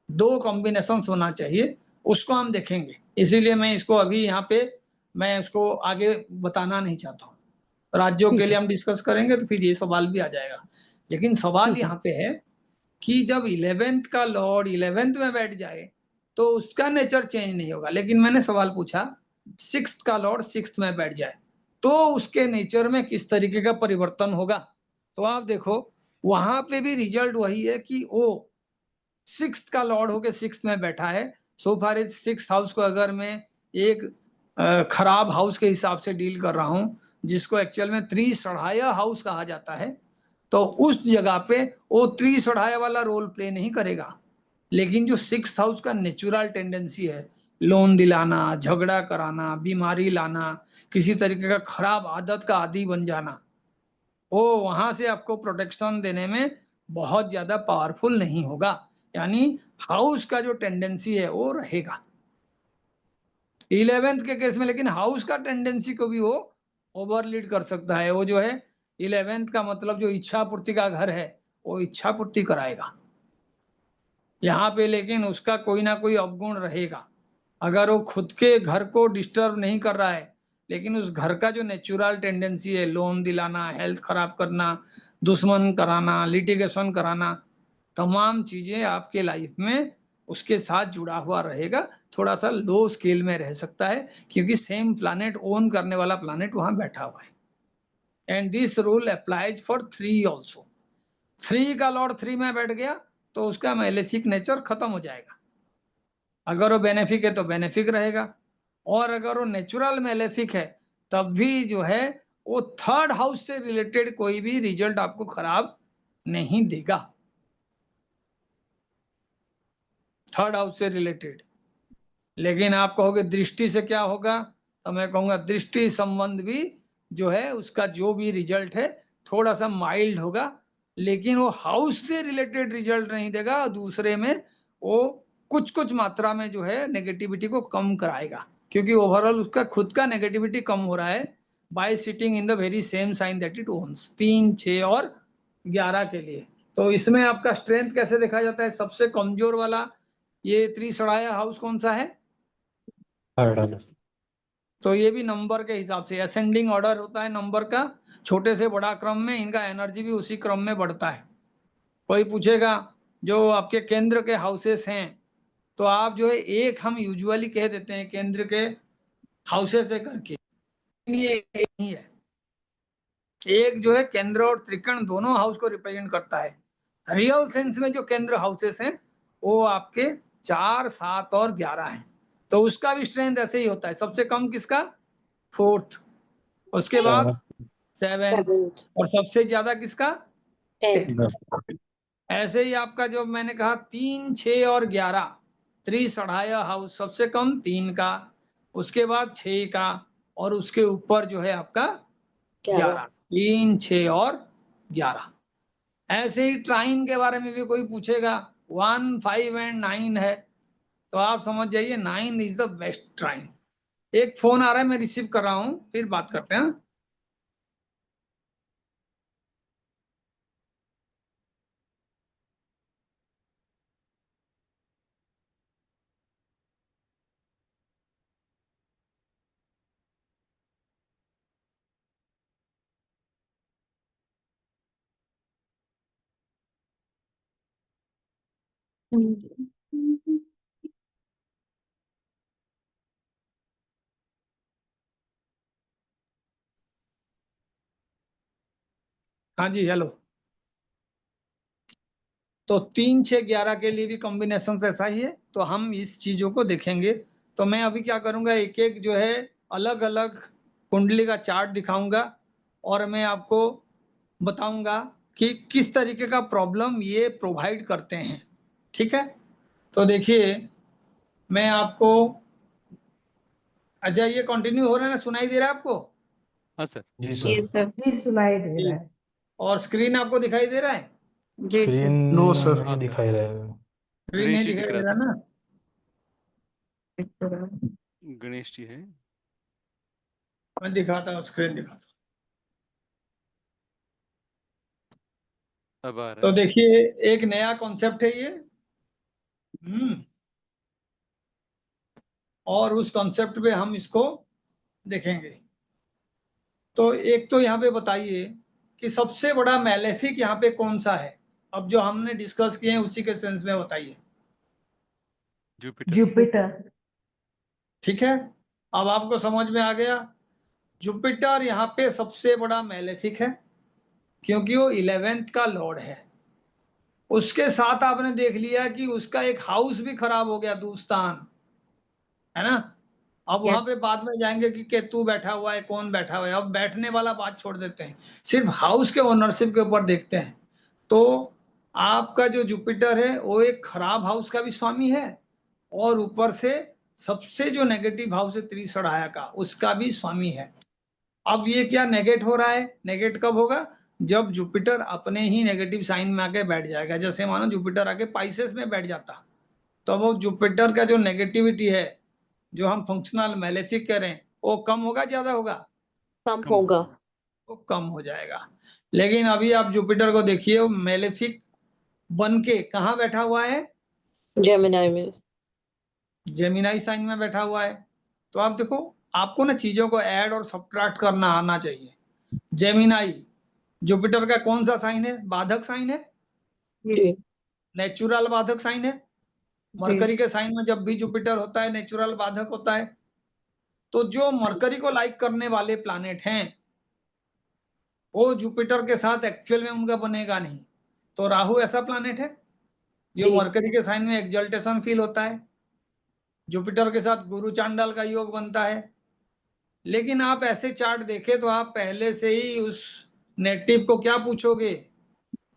2 कॉम्बिनेशन होना चाहिए, उसको हम देखेंगे। इसीलिए मैं इसको अभी यहाँ पे मैं उसको आगे बताना नहीं चाहता हूँ। राज्यों के लिए हम डिस्कस करेंगे तो फिर ये सवाल भी आ जाएगा। लेकिन सवाल यहाँ पे है कि जब 11th का लॉर्ड 11th में बैठ जाए तो उसका नेचर चेंज नहीं होगा। लेकिन मैंने सवाल पूछा 6th का लॉर्ड 6th में बैठ जाए तो उसके नेचर में किस तरीके का परिवर्तन होगा। तो आप देखो वहां पे भी रिजल्ट वही है कि वो 6th का लॉर्ड होके 6th में बैठा है। सो फार इज 6th हाउस को अगर मैं एक खराब हाउस के हिसाब से डील कर रहा हूं, जिसको एक्चुअल में त्रिसढ़ाया हाउस कहा जाता है, तो उस जगह पे वो त्रिसढ़ाया वाला रोल प्ले नहीं करेगा। लेकिन जो 6th हाउस का नेचुरल टेंडेंसी है, लोन दिलाना, झगड़ा कराना, बीमारी लाना, किसी तरीके का खराब आदत का आदी बन जाना, वो वहां से आपको प्रोटेक्शन देने में बहुत ज्यादा पावरफुल नहीं होगा। यानी हाउस का जो टेंडेंसी है वो रहेगा 11th के केस में। लेकिन हाउस का टेंडेंसी को भी वो ओवरलीड कर सकता है। वो जो है 11th का मतलब जो इच्छा पूर्ति का घर है, वो इच्छा पूर्ति कराएगा यहाँ पे। लेकिन उसका कोई ना कोई अवगुण रहेगा। अगर वो खुद के घर को डिस्टर्ब नहीं कर रहा है, लेकिन उस घर का जो नेचुरल टेंडेंसी है, लोन दिलाना, हेल्थ खराब करना, दुश्मन कराना, लिटिगेशन कराना, तमाम चीजें आपके लाइफ में उसके साथ जुड़ा हुआ रहेगा। थोड़ा सा लो स्केल में रह सकता है, क्योंकि सेम प्लैनेट ओन करने वाला प्लैनेट वहां बैठा हुआ है। And this rule applies for 3 also. 3 का लॉर्ड 3 में बैठ गया तो उसका मैलेफिक नेचर खत्म हो जाएगा। अगर वो बेनिफिक है तो बेनिफिक रहेगा, और अगर वो नेचुरल मैलेफिक है तब भी जो है वो 3rd हाउस से रिलेटेड कोई भी रिजल्ट आपको खराब नहीं देगा। 3rd हाउस से रिलेटेड। लेकिन आप कहोगे दृष्टि से क्या होगा, तो मैं कहूंगा दृष्टि संबंध भी जो है उसका जो भी रिजल्ट है थोड़ा सा माइल्ड होगा, लेकिन वो हाउस से रिलेटेड रिजल्ट नहीं देगा। दूसरे में वो कुछ कुछ मात्रा में जो है नेगेटिविटी को कम कराएगा, क्योंकि ओवरऑल उसका खुद का नेगेटिविटी कम हो रहा है by sitting in the very same sign that it owns. 3, 6 और 11 के लिए। तो इसमें आपका स्ट्रेंथ कैसे देखा जाता है? सबसे कमजोर वाला ये त्रिसढ़ाया हाउस कौन सा है? तो ये भी नंबर के हिसाब से असेंडिंग ऑर्डर होता है नंबर का, छोटे से बड़ा क्रम में इनका एनर्जी भी उसी क्रम में बढ़ता है। कोई पूछेगा जो आपके केंद्र के हाउसेस हैं तो आप जो है एक हम यूजुअली कह देते हैं केंद्र के हाउसेस से करके, ये एक नहीं है। एक जो है केंद्र और त्रिकोण दोनों हाउस को रिप्रेजेंट करता है। रियल सेंस में जो केंद्र हाउसेस हैं वो आपके 4, 7 और 11 हैं। तो उसका भी स्ट्रेंथ ऐसे ही होता है। सबसे कम किसका? 4th, उसके बाद 7th, Seventh, और सबसे ज्यादा किसका? 10th. 10th। ऐसे ही आपका जो मैंने कहा 3, 6 और 11, त्रिसढ़ाया हाउस, सबसे कम 3 का, उसके बाद 6 का, और उसके ऊपर जो है आपका 11। 3, 6 और 11। ऐसे ही ट्राइन के बारे में भी कोई पूछेगा, 1, 5 एंड 9 है, तो आप समझ जाइए 9 इज द बेस्ट ट्राइन। एक फोन आ रहा है, मैं रिसीव कर रहा हूं, फिर बात करते हैं। हाँ जी, हेलो। तो 3, 6, 11 के लिए भी कॉम्बिनेशन ऐसा ही है, तो हम इस चीजों को देखेंगे। तो मैं अभी क्या करूंगा, एक एक जो है अलग अलग कुंडली का चार्ट दिखाऊंगा, और मैं आपको बताऊंगा कि किस तरीके का प्रॉब्लम ये प्रोवाइड करते हैं। ठीक है, तो देखिए मैं आपको, अजय ये कंटिन्यू हो रहा है ना, सुनाई दे रहा है आपको? हाँ सर। जी ये सर। सर। जी सुनाई दे रहा है। और स्क्रीन आपको दिखाई दे रहा है? जी स्क्रीन सर। No sir. नहीं हाँ सर, दिखाई रहा है। स्क्रीन नहीं गणेश जी दिखाई दिख दे रहा रहा था। ना? गणेश जी है। मैं दिखाता हूँ, स्क्रीन दिखाता हूँ। अब आ रहा तो है। देखिए एक नया कॉन्सेप्ट है ये। और उस कॉन्सेप्ट पे हम इसको देखेंगे। तो एक तो यहाँ पे बताइए कि सबसे बड़ा मैलेफिक यहाँ पे कौन सा है? अब जो हमने डिस्कस किए हैं उसी के सेंस में बताइए। जुपिटर। जुपिटर। ठीक है, अब आपको समझ में आ गया। जुपिटर यहाँ पे सबसे बड़ा मैलेफिक है, क्योंकि वो 11th का लॉर्ड है। उसके साथ आपने देख लिया कि उसका एक हाउस भी खराब हो गया, दूस्तान, है ना? अब वहां पे बाद में जाएंगे कि केतु बैठा हुआ है, कौन बैठा हुआ है। अब बैठने वाला बात छोड़ देते हैं, सिर्फ हाउस के ओनरशिप के ऊपर देखते हैं। तो आपका जो जुपिटर है वो एक खराब हाउस का भी स्वामी है, और ऊपर से सबसे जो नेगेटिव हाउस है त्रिसढ़ाया का, उसका भी स्वामी है। अब ये क्या नेगेट हो रहा है? नेगेट कब होगा? जब जुपिटर अपने ही नेगेटिव साइन में आके बैठ जाएगा। जैसे मानो जुपिटर आके पाइसेस में बैठ जाता, तो वो जुपिटर का जो नेगेटिविटी है, जो हम फंक्शनल मैलेफिक कह रहे हैं, वो कम होगा, ज्यादा होगा? कम कम होगा। वो कम हो जाएगा। लेकिन अभी आप जुपिटर को देखिए, वो मैलेफिक बन के कहाँ बैठा हुआ है? जेमिनी में। जेमिनाई साइन में बैठा हुआ है। तो आप देखो, आपको ना चीजों को ऐड और सब्ट्रैक्ट करना आना चाहिए। जेमिनाई जुपिटर का कौन सा साइन है? बाधक साइन है, जी। नेचुरल बाधक साइन है। मरकरी के साइन में जब भी जुपिटर होता है नेचुरल बाधक होता है। तो जो मरकरी को लाइक करने वाले प्लैनेट हैं, वो जुपिटर के साथ एक्चुअल में उनका बनेगा नहीं। तो राहु ऐसा प्लैनेट है जो जी। मरकरी के साइन में एक्सल्टेशन फील होता है, जुपिटर के साथ गुरु चांडाल का योग बनता है। लेकिन आप ऐसे चार्ट देखें तो आप पहले से ही उस नेटिव को क्या पूछोगे?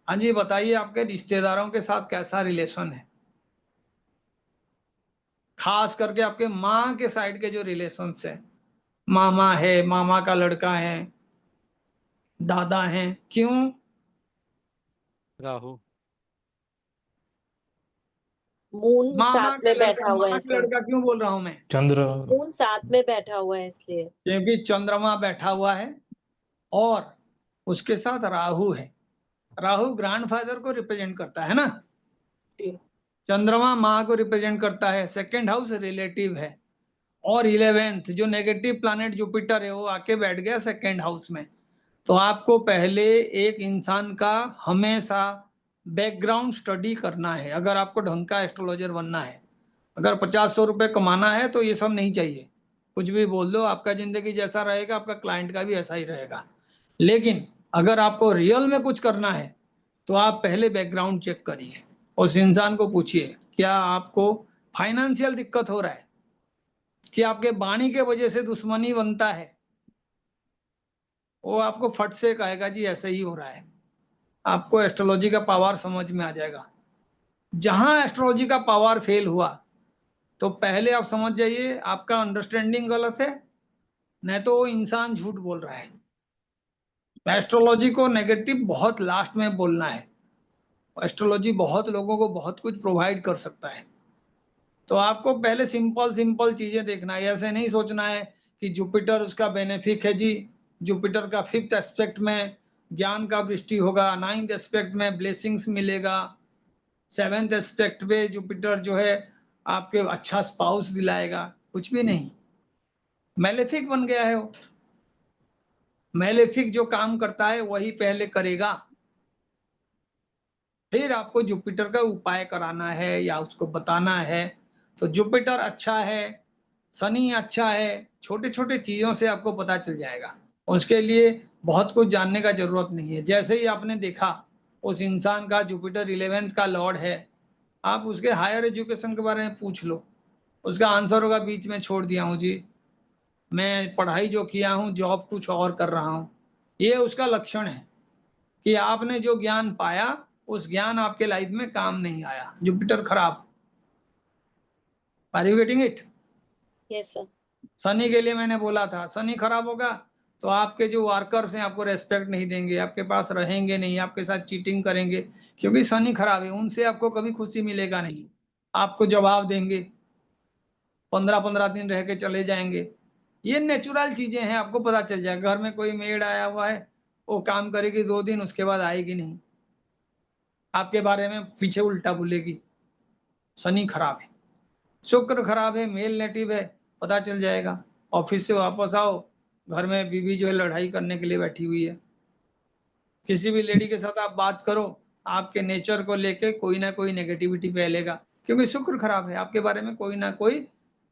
हाँ जी बताइए, आपके रिश्तेदारों के साथ कैसा रिलेशन है? खास करके आपके माँ के साइड के जो रिलेशंस है, मामा है, मामा का लड़का है, दादा हैं, क्यों? राहु। मून मामा साथ का में लड़का, बैठा हुआ माँ है का सर। लड़का क्यों बोल रहा हूं मैं? चंद्र। मून साथ में बैठा हुआ है इसलिए। क्योंकि चंद्रमा बैठा हुआ है और उसके साथ राहु है। राहु ग्रैंडफादर को रिप्रेजेंट करता है ना, जी। चंद्रमा माँ को रिप्रेजेंट करता है। सेकंड हाउस रिलेटिव है, और 11th जो नेगेटिव प्लैनेट जुपिटर है वो आके बैठ गया सेकंड हाउस में। तो आपको पहले एक इंसान का हमेशा बैकग्राउंड स्टडी करना है, अगर आपको ढंग का एस्ट्रोलॉजर बनना है। अगर 50-100 रुपए कमाना है तो ये सब नहीं चाहिए, कुछ भी बोल दो, आपका जिंदगी जैसा रहेगा आपका क्लाइंट का भी ऐसा ही रहेगा। लेकिन अगर आपको रियल में कुछ करना है तो आप पहले बैकग्राउंड चेक करिए, उस इंसान को पूछिए क्या आपको फाइनेंशियल दिक्कत हो रहा है, कि आपके वाणी के वजह से दुश्मनी बनता है, वो आपको फट से कहेगा जी ऐसे ही हो रहा है। आपको एस्ट्रोलॉजी का पावर समझ में आ जाएगा। जहां एस्ट्रोलॉजी का पावर फेल हुआ तो पहले आप समझ जाइए आपका अंडरस्टैंडिंग गलत है, नहीं तो वो इंसान झूठ बोल रहा है। एस्ट्रोलॉजी को नेगेटिव बहुत लास्ट में बोलना है। एस्ट्रोलॉजी बहुत लोगों को बहुत कुछ प्रोवाइड कर सकता है। तो आपको पहले सिंपल सिंपल चीजें देखना है, ऐसे नहीं सोचना है कि जुपिटर उसका बेनिफिक है जी, जुपिटर का 5th एस्पेक्ट में ज्ञान का वृष्टि होगा, 9th एस्पेक्ट में ब्लेसिंग्स मिलेगा, 7th एस्पेक्ट पे जुपिटर जो है आपके अच्छा स्पाउस दिलाएगा। कुछ भी नहीं, मैलेफिक बन गया है वो। मैलेफिक जो काम करता है वही पहले करेगा, फिर आपको जुपिटर का उपाय कराना है या उसको बताना है। तो जुपिटर अच्छा है, शनि अच्छा है, छोटे छोटे चीजों से आपको पता चल जाएगा। उसके लिए बहुत कुछ जानने का जरूरत नहीं है। जैसे ही आपने देखा उस इंसान का जुपिटर 11th का लॉर्ड है, आप उसके हायर एजुकेशन के बारे में पूछ लो, उसका आंसर होगा बीच में छोड़ दिया हूँ जी, मैं पढ़ाई जो किया हूँ जॉब कुछ और कर रहा हूँ। ये उसका लक्षण है कि आपने जो ज्ञान पाया उस ज्ञान आपके लाइफ में काम नहीं आया, जुपिटर खराब। Are you getting it? Yes sir. Shani के लिए मैंने बोला था, शनि खराब होगा तो आपके जो वर्कर्स हैं आपको रेस्पेक्ट नहीं देंगे, आपके पास रहेंगे नहीं, आपके साथ चीटिंग करेंगे, क्योंकि शनि खराब है। उनसे आपको कभी खुशी मिलेगा नहीं, आपको जवाब देंगे, 15-15 दिन रह के चले जाएंगे। ये नेचुरल चीजें हैं, आपको पता चल जाएगा। घर में कोई मेड आया हुआ है, वो काम करेगी 2 दिन, उसके बाद आएगी नहीं, आपके बारे में पीछे उल्टा बोलेगी। शनि खराब है। शुक्र खराब है, मेल नेटिव है, पता चल जाएगा। ऑफिस से वापस आओ, घर में बीवी जो है लड़ाई करने के लिए बैठी हुई है। किसी भी लेडी के साथ आप बात करो, आपके नेचर को लेके कोई ना कोई नेगेटिविटी फैलेगा, क्योंकि शुक्र खराब है। आपके बारे में कोई ना कोई,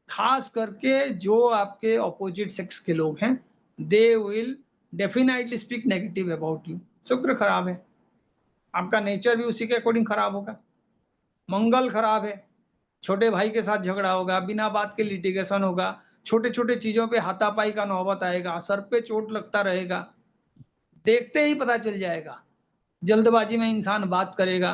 खास करके जो आपके ऑपोजिट सेक्स के लोग हैं, they will definitely speak negative about you. शुक्र खराब है, आपका नेचर भी उसी के अकॉर्डिंग खराब होगा। मंगल खराब है, छोटे भाई के साथ झगड़ा होगा, बिना बात के लिटिगेशन होगा, छोटे छोटे चीजों पे हाथापाई का नौबत आएगा, सर पे चोट लगता रहेगा, देखते ही पता चल जाएगा। जल्दबाजी में इंसान बात करेगा,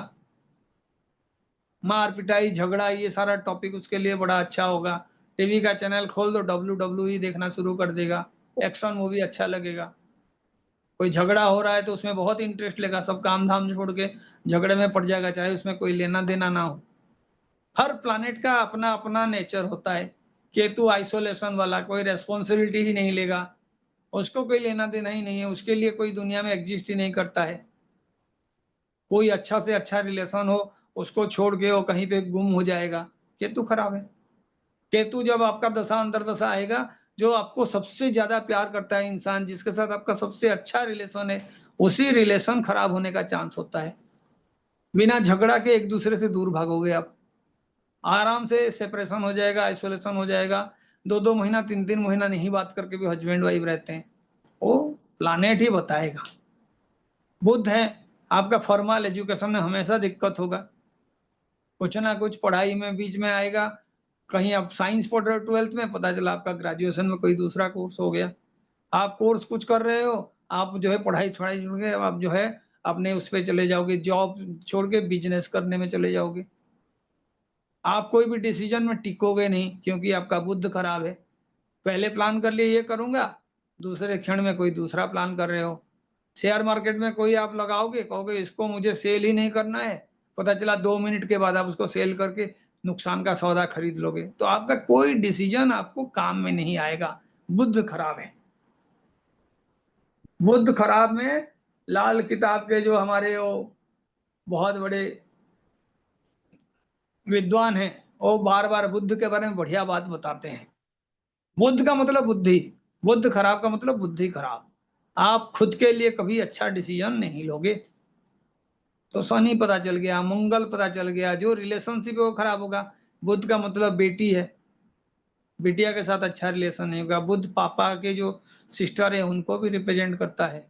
मार पिटाई झगड़ा, ये सारा टॉपिक उसके लिए बड़ा अच्छा होगा। टीवी का चैनल खोल दो, WWE देखना शुरू कर देगा, एक्शन मूवी अच्छा लगेगा। कोई झगड़ा हो रहा है तो उसमें बहुत इंटरेस्ट लेगा, सब काम धाम छोड़ के झगड़े में पड़ जाएगा, चाहे उसमें कोई लेना देना ना हो। हर प्लानेट का अपना अपना नेचर होता है। केतु आइसोलेशन वाला, कोई रेस्पॉन्सिबिलिटी ही नहीं लेगा, उसको कोई लेना देना ही नहीं है, उसके लिए कोई दुनिया में एग्जिस्ट ही नहीं करता है। कोई अच्छा से अच्छा रिलेशन हो, उसको छोड़ के वो कहीं पे गुम हो जाएगा। केतु खराब है। केतु जब आपका दशा अंतर दशा आएगा, जो आपको सबसे ज्यादा प्यार करता है इंसान, जिसके साथ आपका सबसे अच्छा रिलेशन है, उसी रिलेशन खराब होने का चांस होता है। बिना झगड़ा के एक दूसरे से दूर भागोगे आप, आराम से सेपरेशन हो जाएगा, आइसोलेशन हो जाएगा। 2-2 महीना 3-3 महीना नहीं बात करके भी हस्बैंड वाइफ रहते हैं, वो प्लानेट ही बताएगा। बुध है, आपका फॉर्मल एजुकेशन में हमेशा दिक्कत होगा, कुछ ना कुछ पढ़ाई में बीच में आएगा। कहीं आप साइंस पढ़ रहे हो 12th में, पता चला आपका ग्रेजुएशन में कोई दूसरा कोर्स हो गया। आप कोर्स कुछ कर रहे हो, आप जो है पढ़ाई छोड़ाई छोड़ के आप जो है अपने उस पे चले जाओगे, जॉब छोड़ के बिजनेस करने में चले जाओगे। आप कोई भी डिसीजन में टिकोगे नहीं, क्योंकि आपका बुध खराब है। पहले प्लान कर लिए ये करूंगा, दूसरे क्षण में कोई दूसरा प्लान कर रहे हो। शेयर मार्केट में कोई आप लगाओगे, कहोगे इसको मुझे सेल ही नहीं करना है, पता चला 2 मिनट के बाद आप उसको सेल करके नुकसान का सौदा खरीद लोगे। तो आपका कोई डिसीजन आपको काम में नहीं आएगा, बुध खराब है। बुध खराब में लाल किताब के जो हमारे वो बहुत बड़े विद्वान हैं, वो बार बार बुद्ध के बारे में बढ़िया बात बताते हैं। बुद्ध का मतलब बुद्धि, बुद्ध खराब का मतलब बुद्धि खराब। आप खुद के लिए कभी अच्छा डिसीजन नहीं लोगे। तो शनि पता चल गया, मंगल पता चल गया, जो रिलेशनशिप है वो खराब होगा। बुध का मतलब बेटी है, बिटिया के साथ अच्छा रिलेशन नहीं होगा। बुध पापा के जो सिस्टर है उनको भी रिप्रेजेंट करता है।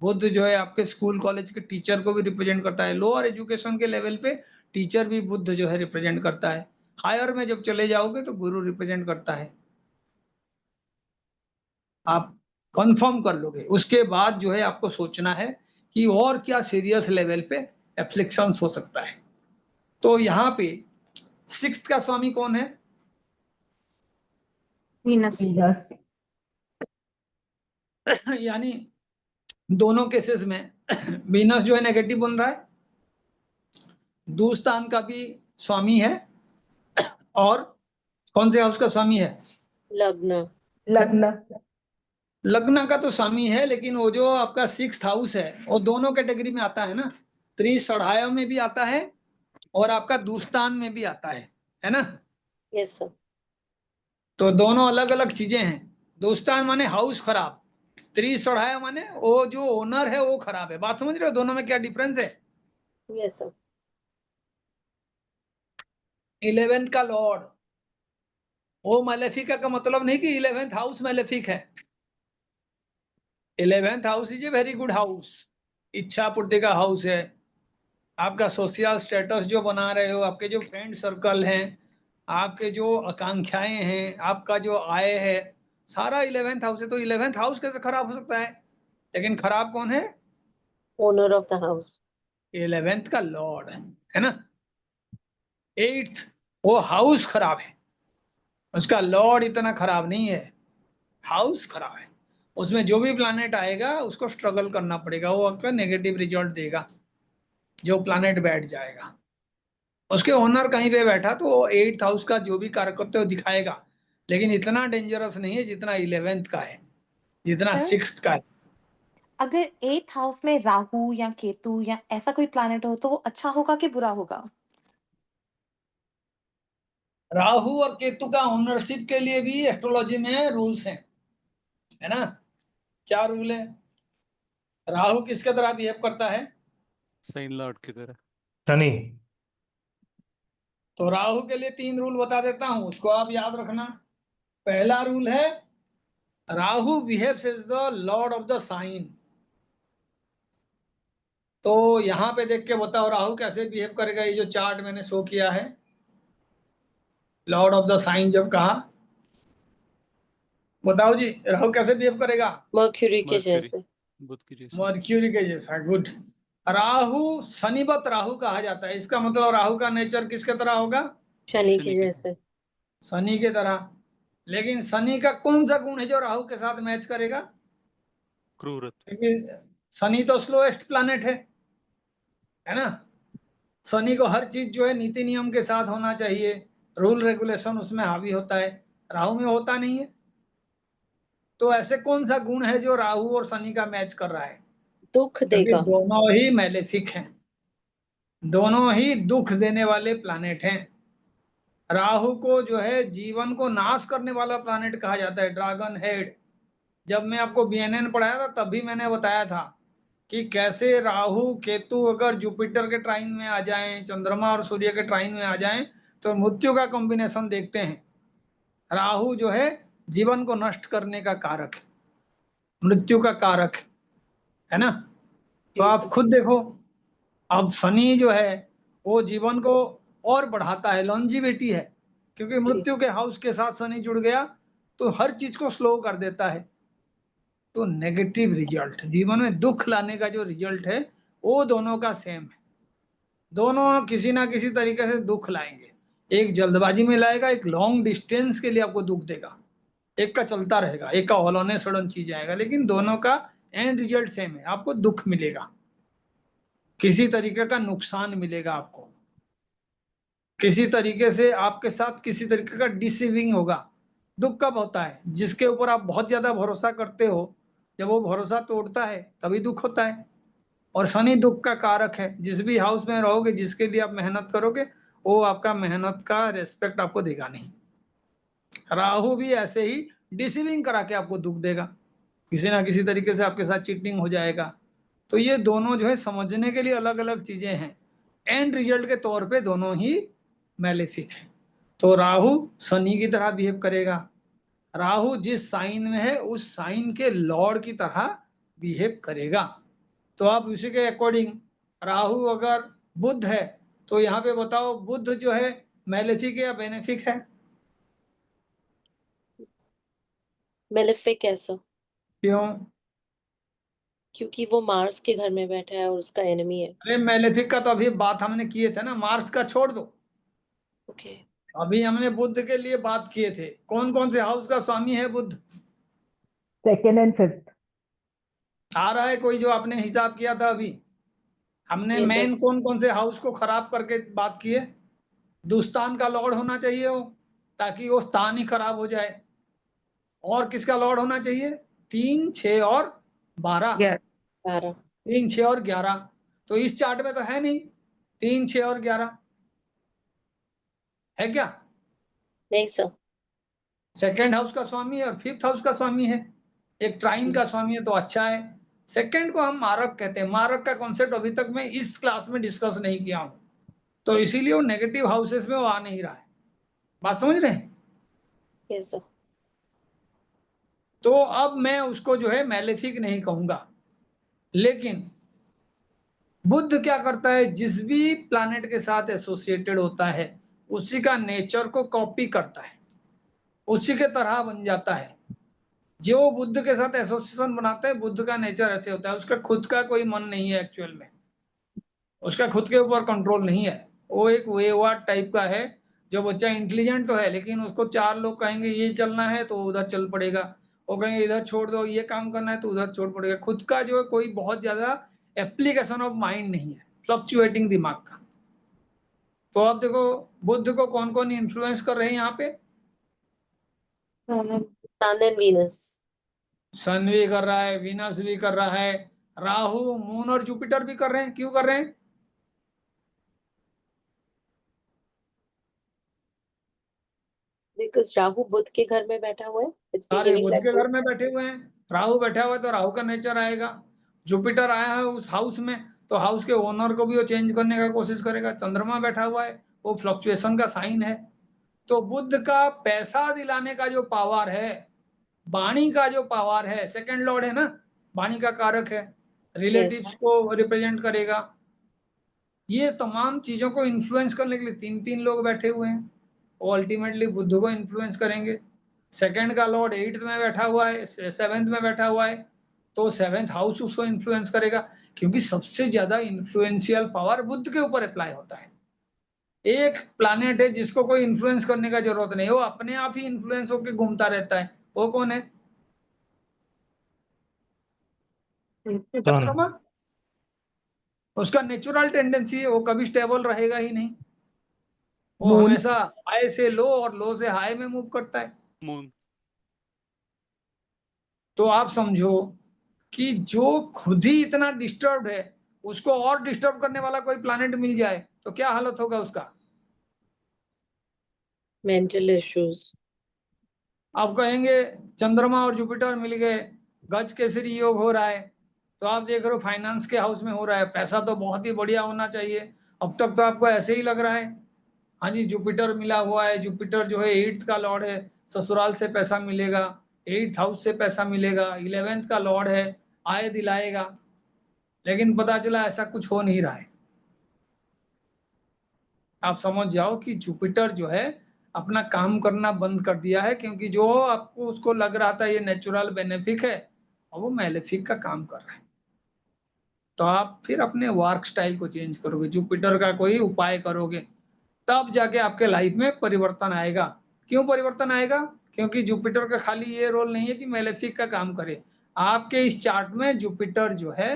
बुध जो है आपके स्कूल कॉलेज के टीचर को भी रिप्रेजेंट करता है। लोअर एजुकेशन के लेवल पे टीचर भी बुध जो है रिप्रेजेंट करता है। हायर में जब चले जाओगे तो गुरु रिप्रेजेंट करता है। आप कंफर्म कर लोगे, उसके बाद जो है आपको सोचना है कि और क्या सीरियस लेवल पे एफ्लिक्शन हो सकता है। तो यहाँ पे 6th का स्वामी कौन है? वीनस। वीनस। यानी दोनों केसेस में वीनस जो है नेगेटिव बन रहा है, दूरस्थान का भी स्वामी है, और कौन से हाउस का स्वामी है? लग्न। लग्न। लग्न का तो स्वामी है, लेकिन वो जो आपका 6th हाउस है वो दोनों कैटेगरी में आता है ना, त्रिसढ़ाय में भी आता है और आपका दूरस्थान में भी आता है ना। Yes sir. तो दोनों अलग अलग चीजें हैं। दोस्तान माने हाउस खराब, त्रिसढ़ाय माने वो जो ओनर है वो खराब है। बात समझ रहे हो दोनों में क्या डिफरेंस है? Yes sir. 11th का लॉर्ड वो मैलेफिक का मतलब नहीं कि 11th हाउस मैलेफिक है। 11th house is a very good house, इच्छा पूर्ति का हाउस है। आपका सोशल स्टेटस जो बना रहे हो, आपके जो फ्रेंड सर्कल हैं, आपके जो आकांक्षाएं हैं, आपका जो आय है, सारा 11th हाउस है। तो 11th हाउस कैसे खराब हो सकता है? लेकिन खराब कौन है? Owner of the house. 11th का लॉर्ड है ना। 8th वो हाउस खराब है, उसका लॉर्ड इतना खराब नहीं है, हाउस खराब है। उसमें जो भी प्लैनेट आएगा उसको स्ट्रगल करना पड़ेगा, वो आपका नेगेटिव रिजल्ट देगा जो प्लैनेट बैठ जाएगा। उसके ओनर कहीं पे बैठा तो वो 8th हाउस का जो भी कारकत्व दिखाएगा, लेकिन इतना डेंजरस नहीं है जितना 11th का है, जितना सर 6th का है। अगर 8th हाउस में राहु या केतु या ऐसा कोई प्लैनेट हो तो वो अच्छा होगा कि बुरा होगा? राहु और केतु का ओनरशिप के लिए भी एस्ट्रोलॉजी में रूल्स हैं, है ना। क्या रूल है? राहु किसके तरह बिहेव करता है? साइन लॉर्ड की तरह। शनि। तो राहु के लिए 3 रूल बता देता हूं, उसको आप याद रखना। पहला रूल है Rahu behaves as the lord of the sign. तो यहां पे देख के बताओ राहु कैसे बिहेव करेगा। ये जो चार्ट मैंने शो किया है, लॉर्ड ऑफ द साइन जब कहा, बताओ जी राहु कैसे बिहेव करेगा? मर्क्यूरी के मर्क्यूरी, जैसे। बुध की जैसे। मर्क्यूरी के जैसा। गुड। राहु शनिवत राहु कहा जाता है, इसका मतलब राहु का नेचर किसके तरह होगा? शनि शनि के के जैसे। शनि के तरह। लेकिन शनि का कौन सा गुण है जो राहु के साथ मैच करेगा? क्रूरत्व। क्योंकि शनि तो स्लोएस्ट प्लैनेट है ना। शनि को हर चीज जो है नीति नियम के साथ होना चाहिए, रूल रेगुलेशन उसमें हावी होता है, राहु में होता नहीं है। तो ऐसे कौन सा गुण है जो राहु और शनि का मैच कर रहा है? दुख क्योंकि देगा। दोनों ही मैलेफिक हैं, दोनों ही दुख देने वाले प्लैनेट हैं। राहु को जो है जीवन को नाश करने वाला प्लैनेट कहा जाता है, ड्रैगन हेड। जब मैं आपको बीएनएन पढ़ाया था तब भी मैंने बताया था कि कैसे राहु केतु अगर जुपिटर के ट्राइन में आ जाएं, चंद्रमा और सूर्य के ट्राइन में आ जाएं, तो मृत्यु का कॉम्बिनेशन देखते हैं। राहु जो है जीवन को नष्ट करने का कारक है, मृत्यु का कारक है ना। तो जी आप सर। खुद देखो, अब शनि जो है वो जीवन को और बढ़ाता है, लॉन्जिविटी है, क्योंकि जी। मृत्यु के हाउस के साथ शनि जुड़ गया तो हर चीज को स्लो कर देता है। तो नेगेटिव रिजल्ट, जीवन में दुख लाने का जो रिजल्ट है वो दोनों का सेम है। दोनों किसी ना किसी तरीके से दुख लाएंगे। एक जल्दबाजी में लाएगा, एक लॉन्ग डिस्टेंस के लिए आपको दुख देगा। एक का चलता रहेगा, एक का ऑल ऑन ए सडन चीज आएगा, लेकिन दोनों का एंड रिजल्ट सेम है। आपको दुख मिलेगा, किसी तरीके का नुकसान मिलेगा आपको, किसी तरीके से आपके साथ किसी तरीके का डिसीविंग होगा। दुख कब होता है? जिसके ऊपर आप बहुत ज्यादा भरोसा करते हो, जब वो भरोसा तोड़ता है तभी दुख होता है। और शनि दुख का कारक है, जिस भी हाउस में रहोगे, जिसके लिए आप मेहनत करोगे, वो आपका मेहनत का रेस्पेक्ट आपको देगा नहीं। राहु भी ऐसे ही डिसीविंग करा के आपको दुख देगा, किसी ना किसी तरीके से आपके साथ चीटिंग हो जाएगा। तो ये दोनों जो है समझने के लिए अलग अलग चीजें हैं, एंड रिजल्ट के तौर पे दोनों ही मैलेफिक है। तो राहु शनि की तरह बिहेव करेगा। राहु जिस साइन में है उस साइन के लॉर्ड की तरह बिहेव करेगा। तो आप उसी के अकॉर्डिंग, राहु अगर बुध है तो यहाँ पे बताओ बुध जो है मैलेफिक है या बेनिफिक है? मेलेफिक है सर, क्यों? क्योंकि वो मार्स के घर में बैठा है और उसका एनिमी है। अरे मैलेफिक का तो अभी बात हमने किए थे ना, मार्स का छोड़ दो, ओके। अभी हमने बुध के लिए बात किए थे। कौन कौन से हाउस का स्वामी है बुध? Second and fifth. आ रहा है कोई जो आपने हिसाब किया था अभी? हमने Yes, मेन sir. कौन कौन से हाउस को खराब करके बात किए? दुस्तान का लॉर्ड होना चाहिए वो, ताकि वो स्थान ही खराब हो जाए। और किसका लॉर्ड होना चाहिए? 3, 6 और 12। 12। 3, 6 और 11। तो इस चार्ट में तो है नहीं 3, 6 और 11, है क्या? नहीं सर। सेकेंड हाउस का स्वामी है और फिफ्थ हाउस का स्वामी है, एक ट्राइन का स्वामी है, तो अच्छा है। सेकेंड को हम मारक कहते हैं। मारक का कॉन्सेप्ट अभी तक मैं इस क्लास में डिस्कस नहीं किया हूं, तो इसीलिए वो नेगेटिव हाउसेस में वो आ नहीं रहा है। बात समझ रहे हैं? Yes sir. तो अब मैं उसको जो है मैलेफिक नहीं कहूंगा, लेकिन बुध क्या करता है, जिस भी प्लैनेट के साथ एसोसिएटेड होता है उसी का नेचर को कॉपी करता है, उसी के तरह बन जाता है। जो बुद्ध के साथ एसोसिएशन बनाता है, बुद्ध का नेचर ऐसे होता है। उसका खुद का कोई मन नहीं है एक्चुअल में, उसका खुद के ऊपर कंट्रोल नहीं है। वो एक वेवाट टाइप का है। जो बच्चा इंटेलिजेंट तो है, लेकिन उसको 4 लोग कहेंगे ये चलना है तो उधर चल पड़ेगा, वो कहेंगे इधर छोड़ दो, ये काम करना है तो उधर छोड़ पड़ेगा। खुद का जो है कोई बहुत ज्यादा एप्लीकेशन ऑफ माइंड नहीं है, फ्लक्चुएटिंग दिमाग का। तो अब देखो बुद्ध को कौन कौन इन्फ्लुएंस कर रहे हैं यहाँ पे? सन एंड वीनस। सन भी कर रहा है, वीनस भी कर रहा है, राहु, मून और जुपिटर भी कर रहे हैं। क्यों कर रहे हैं? बिकॉज राहु बुध के घर में बैठा हुआ है। इट्स सारे बिहेविंग बुध लाइक के घर बुध। में बैठे हुए हैं। राहु बैठा हुआ है तो राहु का नेचर आएगा। जुपिटर आया है उस हाउस में तो हाउस के ओनर को भी वो चेंज करने का कोशिश करेगा। चंद्रमा बैठा हुआ है, वो फ्लक्चुएशन का साइन है। तो बुध का पैसा दिलाने का जो पावर है, वाणी का जो पावर है, सेकंड लॉर्ड है ना, वाणी का कारक है, रिलेटिव्स को रिप्रेजेंट करेगा। ये तमाम चीजों को इन्फ्लुएंस करने के लिए 3-3 लोग बैठे हुए हैं, वो अल्टीमेटली बुद्ध को इन्फ्लुएंस करेंगे। सेकंड का लॉर्ड 8th में बैठा हुआ है, 7th में बैठा हुआ है, तो 7th हाउस उसको इन्फ्लुएंस करेगा, क्योंकि सबसे ज्यादा इन्फ्लुएंशियल पावर बुद्ध के ऊपर अप्लाई होता है। एक प्लैनेट है जिसको कोई इन्फ्लुएंस करने का जरूरत नहीं, वो अपने आप ही इन्फ्लुएंस होकर घूमता रहता है। वो कौन है? चंद्रमा। उसका नेचुरल टेंडेंसी है, वो कभी स्टेबल रहेगा ही नहीं, वो मून। हमेशा हाई से लो और लो से हाई में मूव करता है। मून। तो आप समझो कि जो खुद ही इतना डिस्टर्ब है, उसको और डिस्टर्ब करने वाला कोई प्लैनेट मिल जाए तो क्या हालत होगा उसका? Mental issues. आप कहेंगे चंद्रमा और जुपिटर मिल गए, गज केसरी योग हो रहा है। तो आप देख रहे हो फाइनेंस के हाउस में हो रहा है, पैसा तो बहुत ही बढ़िया होना चाहिए। अब तक तो आपको ऐसे ही लग रहा है, हाँ जी जुपिटर मिला हुआ है, जुपिटर जो है 8th का लॉर्ड है, ससुराल से पैसा मिलेगा, 8th हाउस से पैसा मिलेगा, 11th का लॉर्ड है, आय दिलाएगा। लेकिन पता चला ऐसा कुछ हो नहीं रहा है। आप समझ जाओ कि जुपिटर जो है अपना काम करना बंद कर दिया है, क्योंकि जो आपको उसको लग रहा था ये नेचुरल बेनिफिक है, और वो मैलेफिक का काम कर रहा है। तो आप फिर अपने वर्क स्टाइल को चेंज करोगे, जुपिटर का कोई उपाय करोगे, तब जाके आपके लाइफ में परिवर्तन आएगा। क्यों परिवर्तन आएगा? क्योंकि जुपिटर का खाली ये रोल नहीं है कि मैलेफिक का काम करे। आपके इस चार्ट में जुपिटर जो है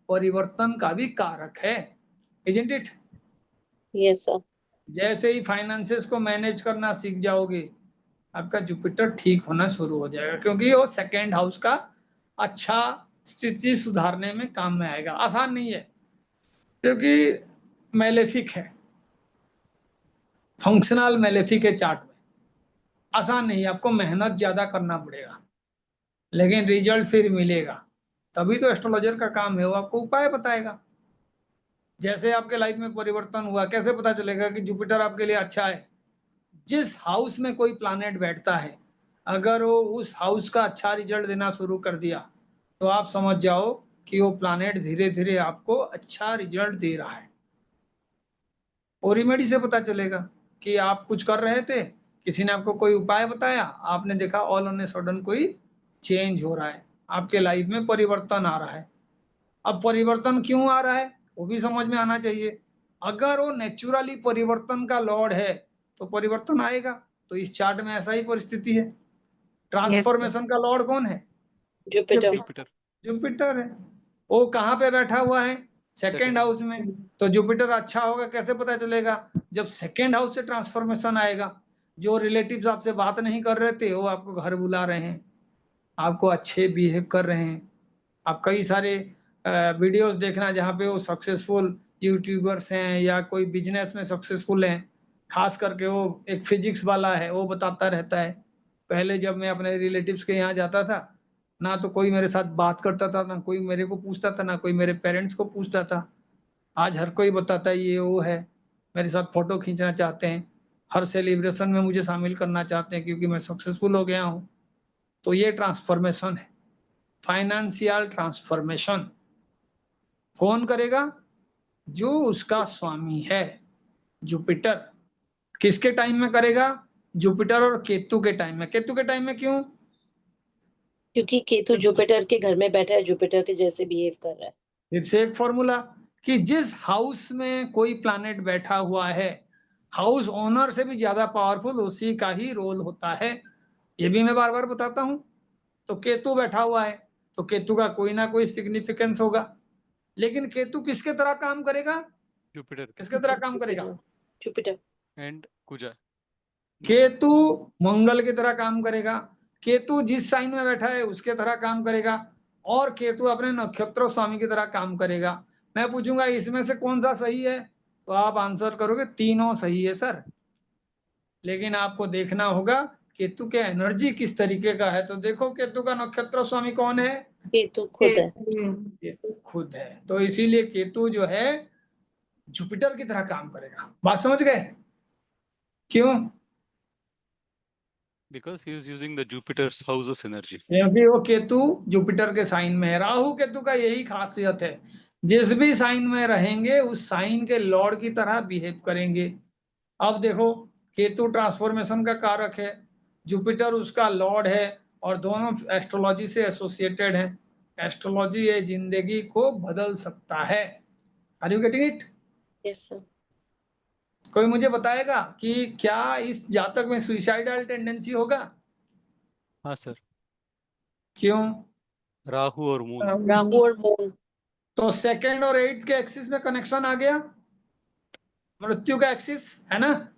परिवर्तन का भी कारक है, इजंट इट? Yes sir. जैसे ही फाइनेंसेस को मैनेज करना सीख जाओगे, आपका जुपिटर ठीक होना शुरू हो जाएगा, क्योंकि वो सेकेंड हाउस का अच्छा स्थिति सुधारने में काम में आएगा। आसान नहीं है, क्योंकि मैलेफिक है, फंक्शनल मैलेफिक है चार्ट में। आसान नहीं है, आपको मेहनत ज्यादा करना पड़ेगा, लेकिन रिजल्ट फिर मिलेगा। तभी तो एस्ट्रोलॉजर का काम है, वो आपको उपाय बताएगा। जैसे आपके लाइफ में परिवर्तन हुआ, कैसे पता चलेगा कि जुपिटर आपके लिए अच्छा है? जिस हाउस में कोई प्लैनेट बैठता है, अगर वो उस हाउस का अच्छा रिजल्ट देना शुरू कर दिया, तो आप समझ जाओ कि वो प्लैनेट धीरे-धीरे आपको अच्छा रिजल्ट दे रहा है। और रेमेडी से पता चलेगा कि आप कुछ कर रहे थे, किसी ने आपको कोई उपाय बताया, आपने देखा ऑल ऑन अ सडन कोई चेंज हो रहा है, आपके लाइफ में परिवर्तन आ रहा है। अब परिवर्तन क्यों आ रहा है, वो भी समझ में आना चाहिए। अगर वो नेचुरली परिवर्तन का लॉर्ड है, तो परिवर्तन आएगा। तो इस चार्ट में ऐसा ही परिस्थिति है। ट्रांसफॉर्मेशन का लॉर्ड कौन है? जुपिटर। जुपिटर। जुपिटर है। वो कहाँ पे बैठा हुआ है? सेकेंड Second हाउस में। तो जुपिटर अच्छा होगा कैसे पता चलेगा? जब सेकेंड हाउस से ट्रांसफॉर्मेशन आएगा। जो रिलेटिव्स आपसे बात नहीं कर रहे थे, वो आपको घर बुला रहे हैं, आपको अच्छे बिहेव कर रहे हैं। आप कई सारे वीडियोस देखना जहाँ पे वो सक्सेसफुल यूट्यूबर्स हैं या कोई बिजनेस में सक्सेसफुल हैं, खास करके वो एक फिजिक्स वाला है, वो बताता रहता है, पहले जब मैं अपने रिलेटिव्स के यहाँ जाता था, ना तो कोई मेरे साथ बात करता था, ना कोई मेरे को पूछता था, ना कोई मेरे पेरेंट्स को पूछता था। आज हर कोई बताता है ये वो है, मेरे साथ फोटो खींचना चाहते हैं, हर सेलिब्रेशन में मुझे शामिल करना चाहते हैं क्योंकि मैं सक्सेसफुल हो गया हूँ। तो ये ट्रांसफॉर्मेशन है, फाइनेंशियल ट्रांसफॉर्मेशन। कौन करेगा? जो उसका स्वामी है, जुपिटर। किसके टाइम में करेगा? जुपिटर और केतु के टाइम में। केतु के टाइम में क्यों? क्योंकि केतु जुपिटर के घर में बैठा है, जुपिटर के जैसे बिहेव कर रहा है। फिर से एक फॉर्मूला कि जिस हाउस में कोई प्लैनेट बैठा हुआ है, हाउस ओनर से भी ज्यादा पावरफुल उसी का ही रोल होता है। ये भी मैं बार बार बताता हूं। तो केतु बैठा हुआ है, तो केतु का कोई ना कोई सिग्निफिकेंस होगा। लेकिन केतु किसके तरह काम करेगा? जुपिटर किसके तरह काम करेगा? जुपिटर एंड कुजा। केतु मंगल की तरह काम करेगा। केतु जिस साइन में बैठा है उसके तरह काम करेगा, और केतु अपने नक्षत्र स्वामी की तरह काम करेगा। मैं पूछूंगा इसमें से कौन सा सही है, तो आप आंसर करोगे तीनों सही है सर। लेकिन आपको देखना होगा केतु के एनर्जी किस तरीके का है। तो देखो केतु का नक्षत्र स्वामी कौन है? केतु खुद है। केतु खुद है। तो इसीलिए केतु जो है जुपिटर की तरह काम करेगा। बात समझ गए? क्यों? Because he is using the Jupiter's houses energy. क्योंकि वो केतु जुपिटर के साइन में है। राहु केतु का यही खासियत है, जिस भी साइन में रहेंगे उस साइन के लॉर्ड की तरह बिहेव करेंगे। अब देखो, केतु ट्रांसफॉर्मेशन का कारक है, जुपिटर उसका लॉर्ड है, और दोनों एस्ट्रोलॉजी से एसोसिएटेड हैं। एस्ट्रोलॉजी ये जिंदगी को बदल सकता है। Are you getting it? Yes sir. कोई मुझे बताएगा कि क्या इस जातक में सुइसाइडल टेंडेंसी होगा? हाँ सर। क्यों? राहु और मून। राहु और मून। तो सेकंड और एट्थ के एक्सिस में कनेक्शन आ गया, मृत्यु का एक्सिस है ना।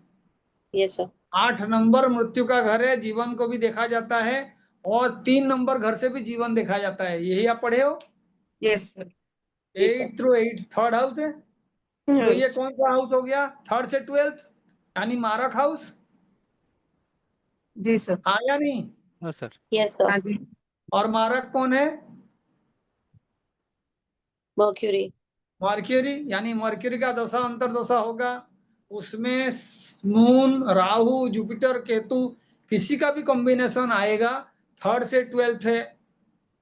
Yes sir. 8 नंबर मृत्यु का घर है, जीवन को भी देखा जाता है, और 3 नंबर घर से भी जीवन देखा जाता है। यही आप पढ़े हो। Yes sir. 8 through 8 third house है। तो ये कौन सा हाउस हो गया? थर्ड से 12th, यानी मारक हाउस। जी सर। हाँ या नहीं? हाँ सर। Yes sir. हाँ जी। और मारक कौन है? मर्क्यूरी। मर्क्यूरी, यानी मर्क्यूरी का दशा अंतरदशा होगा, उसमें मून, राहु, जुपिटर, केतु किसी का भी कॉम्बिनेशन आएगा। थर्ड से 12th है,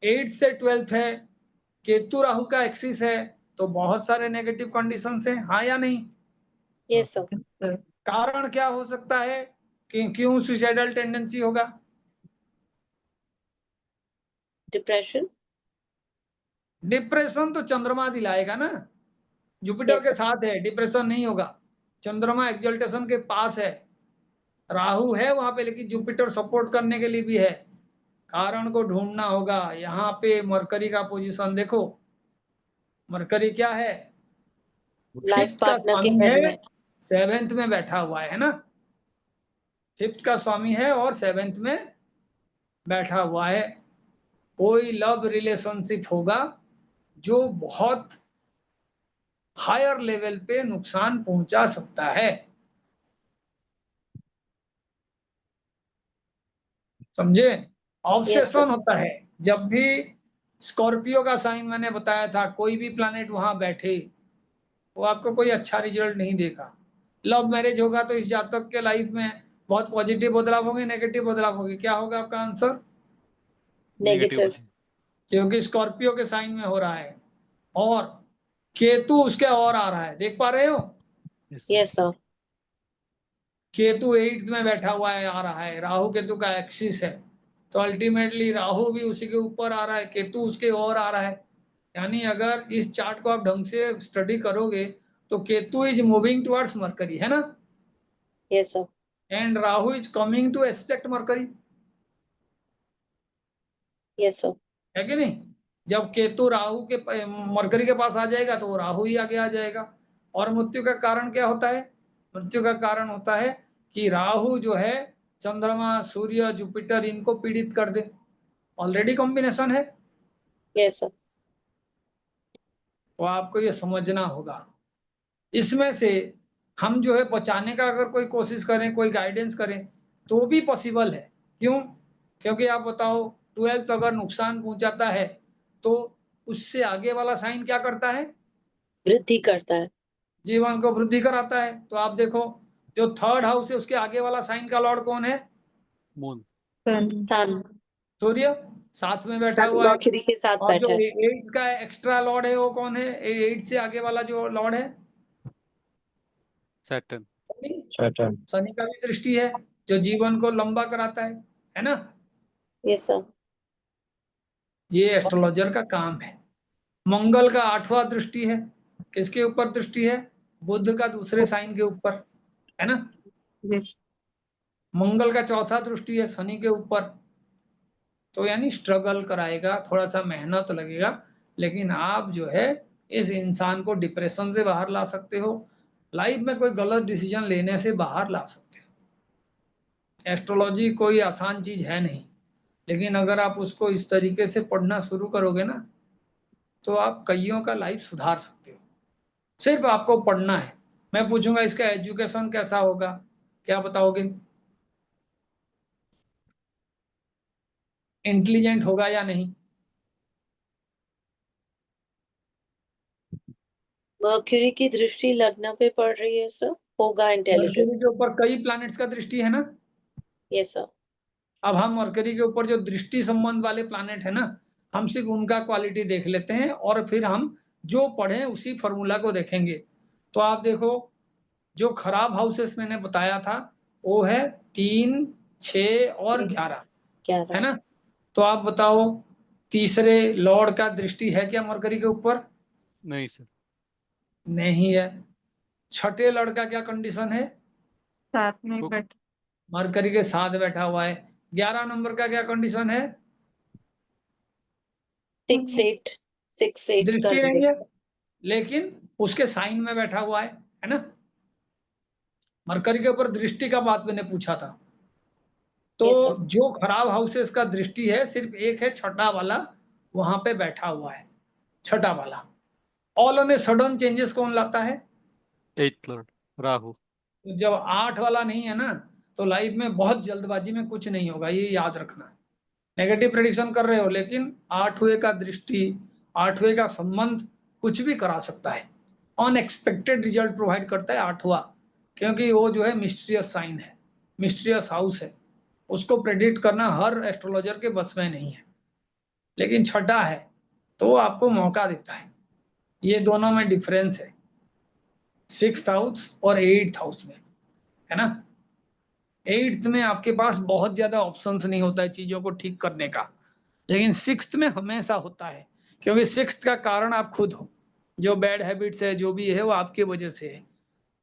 8th से 12th है, केतु राहु का एक्सिस है, तो बहुत सारे नेगेटिव कंडीशंस हैं। हाँ या नहीं? Yes sir. सर। कारण क्या हो सकता है कि क्यों सुसाइडल टेंडेंसी होगा? डिप्रेशन। डिप्रेशन तो चंद्रमा दिलाएगा ना, जुपिटर Yes, के sir. साथ है, डिप्रेशन नहीं होगा। चंद्रमा एक्सल्टेशन के पास है, राहु है वहां पे, लेकिन जुपिटर सपोर्ट करने के लिए भी है। कारण को ढूंढना होगा। यहाँ पे मरकरी का पोजीशन देखो, मरकरी क्या है? लाइफ फिफ्थ का पार्टनर के स्वामी घर है, में। 7th में बैठा हुआ है ना। फिफ्थ का स्वामी है और 7th में बैठा हुआ है। कोई लव रिलेशनशिप होगा जो बहुत हायर लेवल पे नुकसान पहुंचा सकता है। समझे? ऑब्सेशन होता है। जब भी स्कॉर्पियो का साइन मैंने बताया था, कोई भी प्लैनेट वहां बैठे, वो आपको कोई अच्छा रिजल्ट नहीं देगा। लव मैरिज होगा तो इस जातक के लाइफ में बहुत पॉजिटिव बदलाव होंगे, नेगेटिव बदलाव होंगे? क्या होगा आपका आंसर? नेगेटिव। क्योंकि स्कॉर्पियो के साइन में हो रहा है और केतु उसके और आ रहा है, देख पा रहे हो? Yes sir. केतु 8th में बैठा हुआ है, आ रहा है, राहु केतु का एक्सिस है, तो अल्टीमेटली राहु भी उसी के ऊपर आ रहा है, केतु उसके और आ रहा है। यानी अगर इस चार्ट को आप ढंग से स्टडी करोगे तो Ketu is moving towards mercury, है ना? Yes sir. And Rahu is coming to aspect mercury, yes sir. है कि नहीं? जब केतु राहु के मरकरी के पास आ जाएगा तो राहु ही आगे आ जाएगा। और मृत्यु का कारण क्या होता है? मृत्यु का कारण होता है कि राहु जो है चंद्रमा, सूर्य, जुपिटर इनको पीड़ित कर दे। ऑलरेडी कॉम्बिनेशन है, यस सर। तो आपको ये समझना होगा। इसमें से हम जो है बचाने का अगर कोई कोशिश करें, कोई गाइडेंस करें तो भी पॉसिबल है। क्यों? क्योंकि आप बताओ 12th अगर नुकसान पहुंचाता है तो उससे आगे वाला साइन क्या करता है? वृद्धि करता है। जीवन को वृद्धि कराता है। तो आप देखो जो 3rd हाउस है उसके आगे वाला साइन का लॉर्ड कौन है? मून। सन। सूर्य साथ में बैठा हुआ है। मर्क्यूरी के साथ और जो बैठा है। 8th का एक्स्ट्रा लॉर्ड है वो कौन है? 8 से आगे वाला जो लॉर्ड है सैटर्न। शनि का भी दृष्टि है जो जीवन को लंबा कराता है ना? Yes sir. ये एस्ट्रोलॉजर का काम है। मंगल का 8वां दृष्टि है, किसके ऊपर दृष्टि है? बुध का दूसरे साइन के ऊपर, है ना? मंगल का 4था दृष्टि है शनि के ऊपर। तो यानी स्ट्रगल कराएगा, थोड़ा सा मेहनत लगेगा, लेकिन आप जो है इस इंसान को डिप्रेशन से बाहर ला सकते हो, लाइफ में कोई गलत डिसीजन लेने से बाहर ला सकते हो। एस्ट्रोलॉजी कोई आसान चीज है नहीं, लेकिन अगर आप उसको इस तरीके से पढ़ना शुरू करोगे ना तो आप कईयों का लाइफ सुधार सकते हो। सिर्फ आपको पढ़ना है। मैं पूछूंगा इसका एजुकेशन कैसा होगा, क्या बताओगे? इंटेलिजेंट होगा या नहीं? मर्क्यूरी की दृष्टि लग्न पे पड़ रही है सर, होगा इंटेलिजेंट। मरकरी के ऊपर कई प्लैनेट्स का दृष्टि है ना? Yes sir. अब हम मरकरी के ऊपर जो दृष्टि संबंध वाले प्लैनेट है ना, हम सिर्फ उनका क्वालिटी देख लेते हैं और फिर हम जो पढ़े उसी फॉर्मूला को देखेंगे। तो आप देखो जो खराब हाउसेस मैंने बताया था वो है 3, 6 और 11, है ना? तो आप बताओ तीसरे लॉर्ड का दृष्टि है क्या मरकरी के ऊपर? नहीं सर। नहीं है। छठे लॉर्ड का क्या कंडीशन है? साथ में बैठ मरकरी के साथ बैठा हुआ है। 11 नंबर का क्या कंडीशन है? 6, 8 दृष्टि कर नहीं दे। है, लेकिन उसके साइन में बैठा हुआ है ना? मरकरी के ऊपर दृष्टि का बात मैंने पूछा था। तो Yes, sir. जो खराब हाउसेस का दृष्टि है सिर्फ एक है, छठा वाला, वहां पे बैठा हुआ है, छठा वाला। All on a sudden changes कौन लाता है? 8th Lord Rahu. जब 8 वाला नहीं है ना तो लाइफ में बहुत जल्दबाजी में कुछ नहीं होगा, ये याद रखना। नेगेटिव प्रेडिक्शन कर रहे हो लेकिन 8वें का दृष्टि, 8वें का संबंध कुछ भी करा सकता है। अनएक्सपेक्टेड रिजल्ट प्रोवाइड करता है 8वां, क्योंकि वो जो है मिस्टीरियस साइन है, मिस्टीरियस हाउस है, उसको प्रेडिक्ट करना हर एस्ट्रोलॉजर के बस में नहीं है। लेकिन छठा है तो वो आपको मौका देता है। ये दोनों में डिफरेंस है 6th हाउस और 8th हाउस में, है ना? 8th में आपके पास बहुत ज्यादा ऑप्शंस नहीं होता है चीजों को ठीक करने का, लेकिन 6th में हमेशा होता है, क्योंकि 6th का कारण आप खुद हो। जो बैड हैबिट्स है जो भी है वो आपकी वजह से है।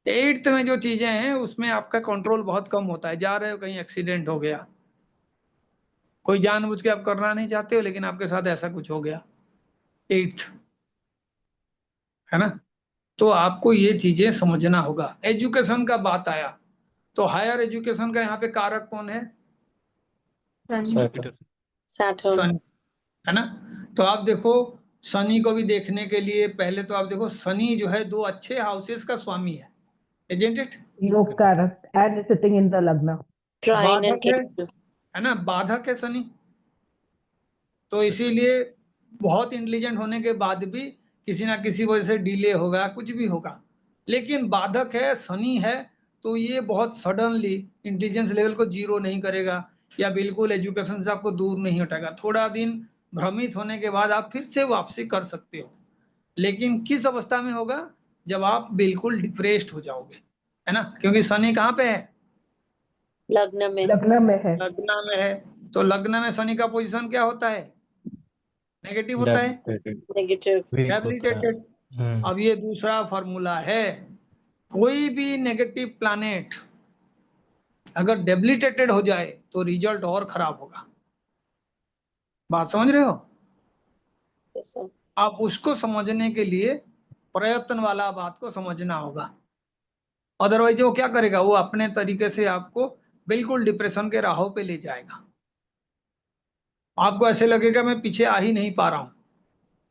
8th में जो चीजें हैं उसमें आपका कंट्रोल बहुत कम होता है। जा रहे हो कहीं एक्सीडेंट हो गया, कोई जानबूझ के आप करना नहीं चाहते हो लेकिन आपके साथ ऐसा कुछ हो गया, 8th, है ना? तो आपको ये चीजें समझना होगा। एजुकेशन का बात आया तो हायर एजुकेशन का यहाँ पे कारक कौन है? जुपिटर। सैटर्न। शनि, है ना? तो आप देखो शनि को भी देखने के लिए पहले तो आप देखो शनि जो है 2 अच्छे हाउसेस का स्वामी है, isn't it? योग कारक and sitting in the lagna. Trine and बाधक है ना? बाधक है शनि। तो इसीलिए बहुत इंटेलिजेंट होने के बाद भी किसी ना किसी वजह से डिले होगा, कुछ भी होगा, लेकिन बाधक है, शनि है, तो ये बहुत सडनली इंटेलिजेंस लेवल को जीरो नहीं करेगा या बिल्कुल एजुकेशन से आपको दूर नहीं हटाएगा। थोड़ा दिन भ्रमित होने के बाद आप फिर से वापसी कर सकते हो, लेकिन किस अवस्था में होगा? जब आप बिल्कुल डिप्रेस्ड हो जाओगे, है ना, क्योंकि शनि कहाँ पे है? लग्न में। लग्न में है। लग्न में है। तो लग्न में शनि का पोजीशन क्या होता है? नेगेटिव होता है, नेगेटिव। डेबिलिटेटेड। अब ये दूसरा फॉर्मूला है, कोई भी नेगेटिव प्लैनेट अगर डेबिलिटेटेड हो जाए तो रिजल्ट और खराब होगा। बात समझ रहे हो? Yes sir. आप उसको समझने के लिए प्रयत्न वाला बात को समझना होगा, अदरवाइज वो क्या करेगा? वो अपने तरीके से आपको बिल्कुल डिप्रेशन के राहों पे ले जाएगा। आपको ऐसे लगेगा मैं पीछे आ ही नहीं पा रहा हूं।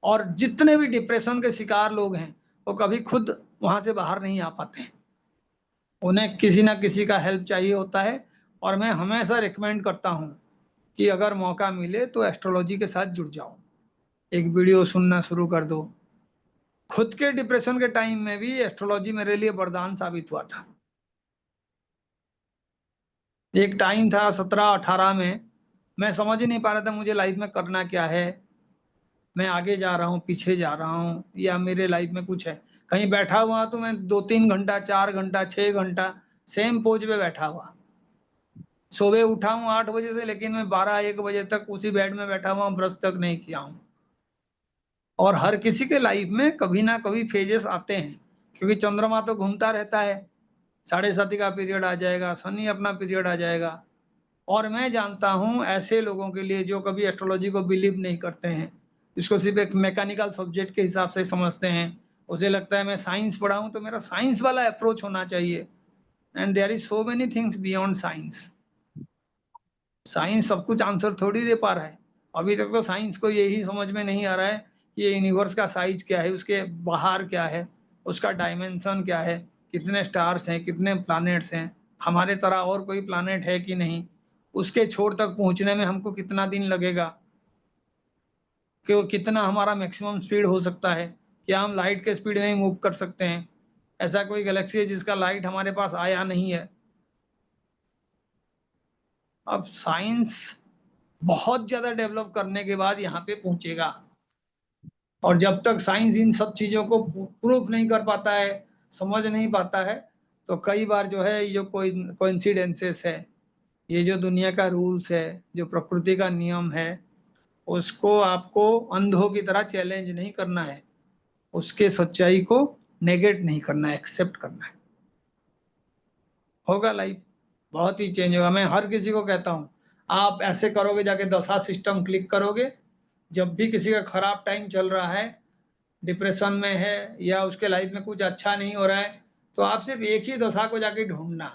और जितने भी डिप्रेशन के शिकार लोग हैं वो कभी खुद वहां से बाहर नहीं आ पाते हैं, उन्हें किसी ना किसी का हेल्प चाहिए होता है। और मैं हमेशा रिकमेंड करता हूं कि अगर मौका मिले तो एस्ट्रोलॉजी के साथ जुड़ जाओ, एक वीडियो सुनना शुरू कर दो। खुद के डिप्रेशन के टाइम में भी एस्ट्रोलॉजी मेरे लिए वरदान साबित हुआ था। एक टाइम था 17-18 में, मैं समझ ही नहीं पा रहा था मुझे लाइफ में करना क्या है, मैं आगे जा रहा हूँ पीछे जा रहा हूँ या मेरे लाइफ में कुछ है। कहीं बैठा हुआ तो मैं 2-3 घंटा 4 घंटा 6 घंटा सेम पोज पे बैठा हुआ। सुबह उठा हूँ 8 बजे से, लेकिन मैं 12-1 बजे तक उसी बेड में बैठा हुआ, ब्रश तक नहीं किया हूँ। और हर किसी के लाइफ में कभी ना कभी फेजेस आते हैं, क्योंकि चंद्रमा तो घूमता रहता है। 7.5 का पीरियड आ जाएगा, शनि अपना पीरियड आ जाएगा। और मैं जानता हूँ ऐसे लोगों के लिए जो कभी एस्ट्रोलॉजी को बिलीव नहीं करते हैं, इसको सिर्फ एक मैकेनिकल सब्जेक्ट के हिसाब से समझते हैं। उसे लगता है मैं साइंस पढ़ा हूँ तो मेरा साइंस वाला अप्रोच होना चाहिए। And there is so many things beyond science. Science सब कुछ आंसर थोड़ी दे पा रहा है। अभी तक तो साइंस को यही समझ में नहीं आ रहा है कि ये यूनिवर्स का साइज क्या है, उसके बाहर क्या है, उसका डायमेंशन क्या है, कितने स्टार्स हैं, कितने प्लैनेट्स हैं, हमारे तरह और कोई प्लैनेट है कि नहीं, उसके छोर तक पहुंचने में हमको कितना दिन लगेगा, कि कितना हमारा मैक्सिमम स्पीड हो सकता है, क्या हम लाइट के स्पीड में ही मूव कर सकते हैं? ऐसा कोई गैलेक्सी है जिसका लाइट हमारे पास आया नहीं है? अब साइंस बहुत ज्यादा डेवलप करने के बाद यहाँ पे पहुंचेगा। और जब तक साइंस इन सब चीजों को प्रूफ नहीं कर पाता है, समझ नहीं पाता है, तो कई बार जो है ये कोई कोइंसिडेंसेस है, ये जो दुनिया का रूल्स है, जो प्रकृति का नियम है, उसको आपको अंधों की तरह चैलेंज नहीं करना है, उसके सच्चाई को नेगेट नहीं करना है, एक्सेप्ट करना है। होगा लाइफ बहुत ही चेंज होगा। मैं हर किसी को कहता हूँ, आप ऐसे करोगे, जाके दशा सिस्टम क्लिक करोगे, जब भी किसी का खराब टाइम चल रहा है, डिप्रेशन में है या उसके लाइफ में कुछ अच्छा नहीं हो रहा है, तो आप सिर्फ एक ही दशा को जाके ढूंढना।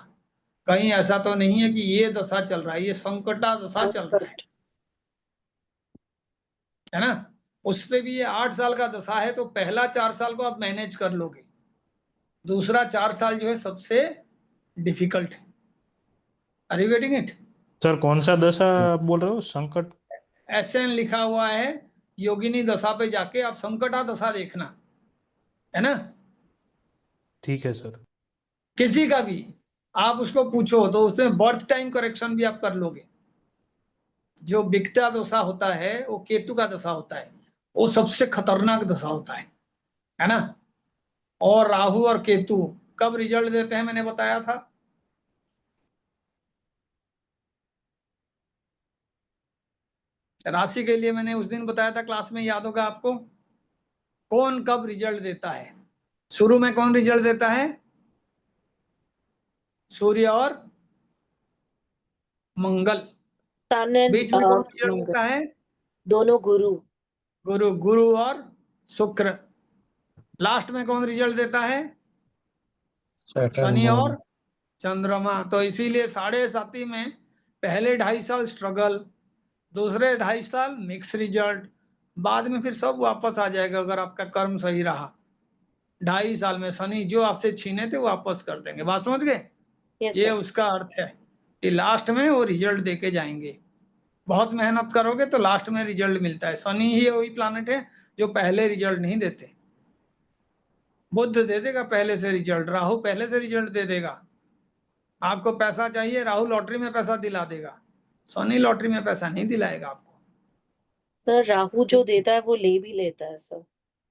कहीं ऐसा तो नहीं है कि ये दशा चल रहा है, ये संकटा दशा चल रहा है ना? उस पे भी ये 8 साल का दशा है, तो पहला 4 साल को आप मैनेज कर लोगे, दूसरा 4 साल जो है सबसे डिफिकल्ट है। Are you getting it? Sir कौन सा दशा आप बोल रहे हो? संकट? SN लिखा हुआ है, योगिनी दशा पे जाके आप संकटा दशा देखना, है ना? ठीक है सर। किसी का भी आप उसको पूछो तो उसमें बर्थ टाइम करेक्शन भी आप कर लोगे। जो विकटा दशा होता है वो केतु का दशा होता है, वो सबसे खतरनाक दशा होता है ना? और राहु और केतु कब रिजल्ट देते हैं मैंने बताया था? राशि के लिए मैंने उस दिन बताया था क्लास में, याद होगा आपको? कौन कब रिजल्ट देता है? शुरू में कौन रिजल्ट देता है? सूर्य और मंगल। बीच में कौन रिजल्ट मंगल। देता है? दोनों गुरु। गुरु और शुक्र। लास्ट में कौन रिजल्ट देता है? शनि और चंद्रमा। तो इसीलिए 7.5 में पहले 2.5 साल स्ट्रगल, दूसरे 2.5 साल मिक्स रिजल्ट, बाद में फिर सब वापस आ जाएगा अगर आपका कर्म सही रहा। 2.5 साल में शनि जो आपसे छीने थे वापस कर देंगे। बात समझ गए? यस ये सर। उसका अर्थ है कि लास्ट में वो रिजल्ट देके जाएंगे। बहुत मेहनत करोगे तो लास्ट में रिजल्ट मिलता है। शनि ही वही प्लैनेट है जो पहले रिजल्ट नहीं देते। बुध दे देगा पहले से रिजल्ट, राहु पहले से रिजल्ट दे देगा, आपको पैसा चाहिए, राहु लॉटरी में पैसा दिला देगा, शनि लॉटरी में पैसा नहीं दिलाएगा आपको। सर राहु जो देता है वो ले भी लेता है सर।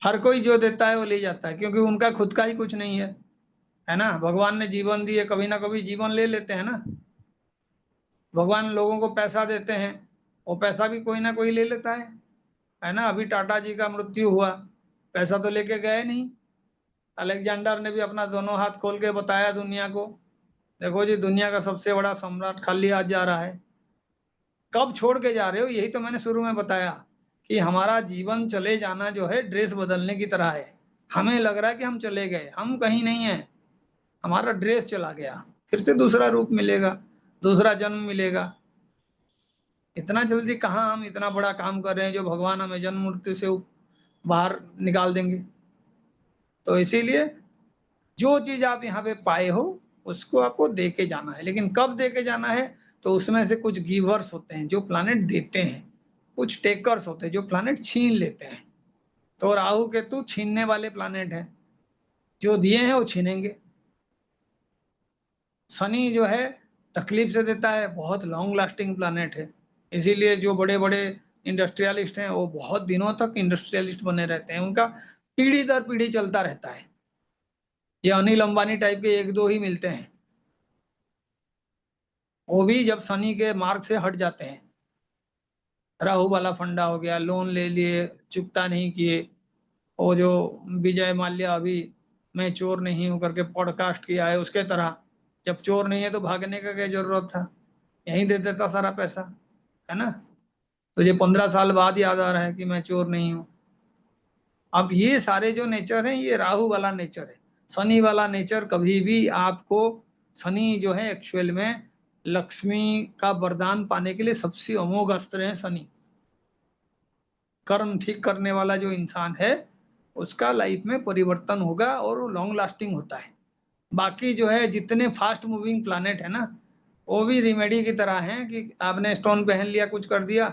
हर कोई जो देता है वो ले जाता है, क्योंकि उनका खुद का ही कुछ नहीं है ना। भगवान ने जीवन दिए, कभी ना कभी जीवन ले लेते हैं ना। भगवान लोगों को पैसा देते हैं, वो पैसा भी कोई ना कोई ले लेता है ना। अभी टाटा जी का मृत्यु हुआ, पैसा तो लेके गए नहीं। अलेक्जेंडर ने भी अपना दोनों हाथ खोल के बताया दुनिया को, देखो जी दुनिया का सबसे बड़ा सम्राट खाली हाथ जा रहा है। कब छोड़ के जा रहे हो? यही तो मैंने शुरू में बताया कि हमारा जीवन चले जाना जो है ड्रेस बदलने की तरह है। हमें लग रहा है कि हम चले गए, हम कहीं नहीं है। हमारा ड्रेस चला गया, फिर से दूसरा रूप मिलेगा, दूसरा जन्म मिलेगा। इतना जल्दी कहाँ हम इतना बड़ा काम कर रहे हैं जो भगवान हमें जन्म मृत्यु से बाहर निकाल देंगे। तो इसीलिए जो चीज आप यहाँ पे पाए हो उसको आपको दे के जाना है, लेकिन कब दे के जाना है? तो उसमें से कुछ गिवर्स होते हैं जो प्लैनेट देते हैं, कुछ टेकर्स होते हैं जो प्लैनेट छीन लेते हैं। तो राहु केतु छीनने वाले प्लैनेट हैं, जो दिए हैं वो छीनेंगे। शनि जो है तकलीफ से देता है, बहुत लॉन्ग लास्टिंग प्लैनेट है। इसीलिए जो बड़े बड़े इंडस्ट्रियलिस्ट हैं वो बहुत दिनों तक इंडस्ट्रियलिस्ट बने रहते हैं, उनका पीढ़ी दर पीढ़ी चलता रहता है। ये अनिल अंबानी टाइप के एक दो ही मिलते हैं, वो भी जब शनि के मार्ग से हट जाते हैं। राहु वाला फंडा हो गया, लोन ले लिए चुकता नहीं किए। वो जो विजय माल्या अभी मैं चोर नहीं हूं करके पॉडकास्ट किया है, उसके तरह जब चोर नहीं है तो भागने का क्या जरूरत था, यहीं दे देता सारा पैसा, है ना। तो ये 15 साल बाद याद आ रहा है कि मैं चोर नहीं हूं। अब ये सारे जो नेचर हैं ये राहु वाला नेचर है। शनि वाला नेचर कभी भी आपको, शनि जो है एक्चुअल में लक्ष्मी का वरदान पाने के लिए सबसे अमोघ अस्त्र है शनि। कर्म ठीक करने वाला जो इंसान है उसका लाइफ में परिवर्तन होगा और वो लॉन्ग लास्टिंग होता है। बाकी जो है जितने फास्ट मूविंग प्लैनेट है ना, वो भी रिमेडी की तरह हैं कि आपने स्टोन पहन लिया, कुछ कर दिया,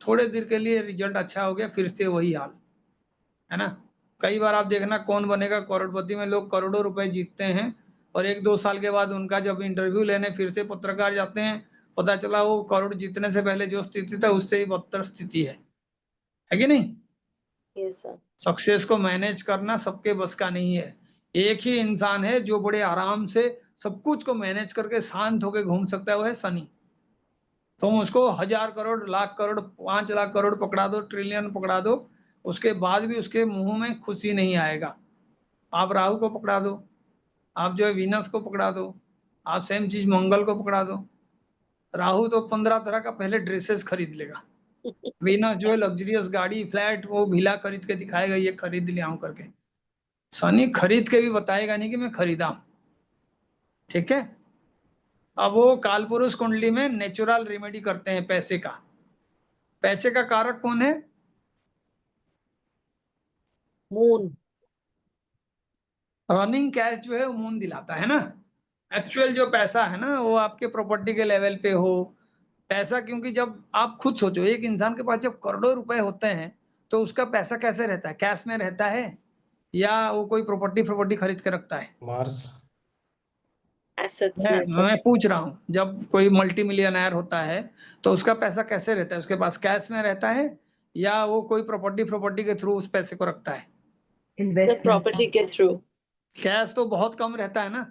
थोड़े देर के लिए रिजल्ट अच्छा हो गया, फिर से वही हाल, है ना। कई बार आप देखना कौन बनेगा करोड़पति में लोग करोड़ों रुपए जीतते हैं और 1-2 साल के बाद उनका जब इंटरव्यू लेने फिर से पत्रकार जाते हैं, पता चला वो करोड़ जीतने से पहले जो स्थिति था उससे ही बदतर स्थिति है कि नहीं। Yes sir. सक्सेस को मैनेज करना सबके बस का नहीं है। एक ही इंसान है जो बड़े आराम से सब कुछ को मैनेज करके शांत होकर घूम सकता है, वो है शनि। तुम उसको 1000 करोड़, लाख करोड़, 5 लाख करोड़ पकड़ा दो, ट्रिलियन पकड़ा दो, उसके बाद भी उसके मुंह में खुशी नहीं आएगा। आप राहु को पकड़ा दो, आप जो है वीनस को पकड़ा दो, आप सेम चीज मंगल को पकड़ा दो। राहु तो 15 तरह का पहले ड्रेसेस खरीद लेगा, वीनस जो है लग्जरियस गाड़ी, फ्लैट, वो विला खरीद के दिखाएगा ये खरीद लिया हूं करके। शनि खरीद के भी बताएगा नहीं कि मैं खरीदा हूं, ठीक है। अब वो कालपुरुष कुंडली में नेचुरल रेमेडी करते हैं पैसे का। पैसे का कारक कौन है? मून। रनिंग कैश जो है वो मून दिलाता है ना। एक्चुअल जो पैसा है ना वो आपके प्रॉपर्टी के लेवल पे हो पैसा, क्योंकि जब आप खुद सोचो एक इंसान के पास जब करोड़ों रुपए होते हैं तो उसका पैसा कैसे रहता है? कैश में रहता है या वो कोई प्रॉपर्टी खरीद के रखता है? मार्स। एसेट्स में सर। मैं पूछ रहा हूँ, जब कोई मल्टी मिलियनर होता है तो उसका पैसा कैसे रहता है? उसके पास कैश में रहता है या वो कोई प्रॉपर्टी के थ्रू उस पैसे को रखता है? सर इन्वेस्टमेंट प्रॉपर्टी के थ्रू। कैश तो बहुत कम रहता है ना,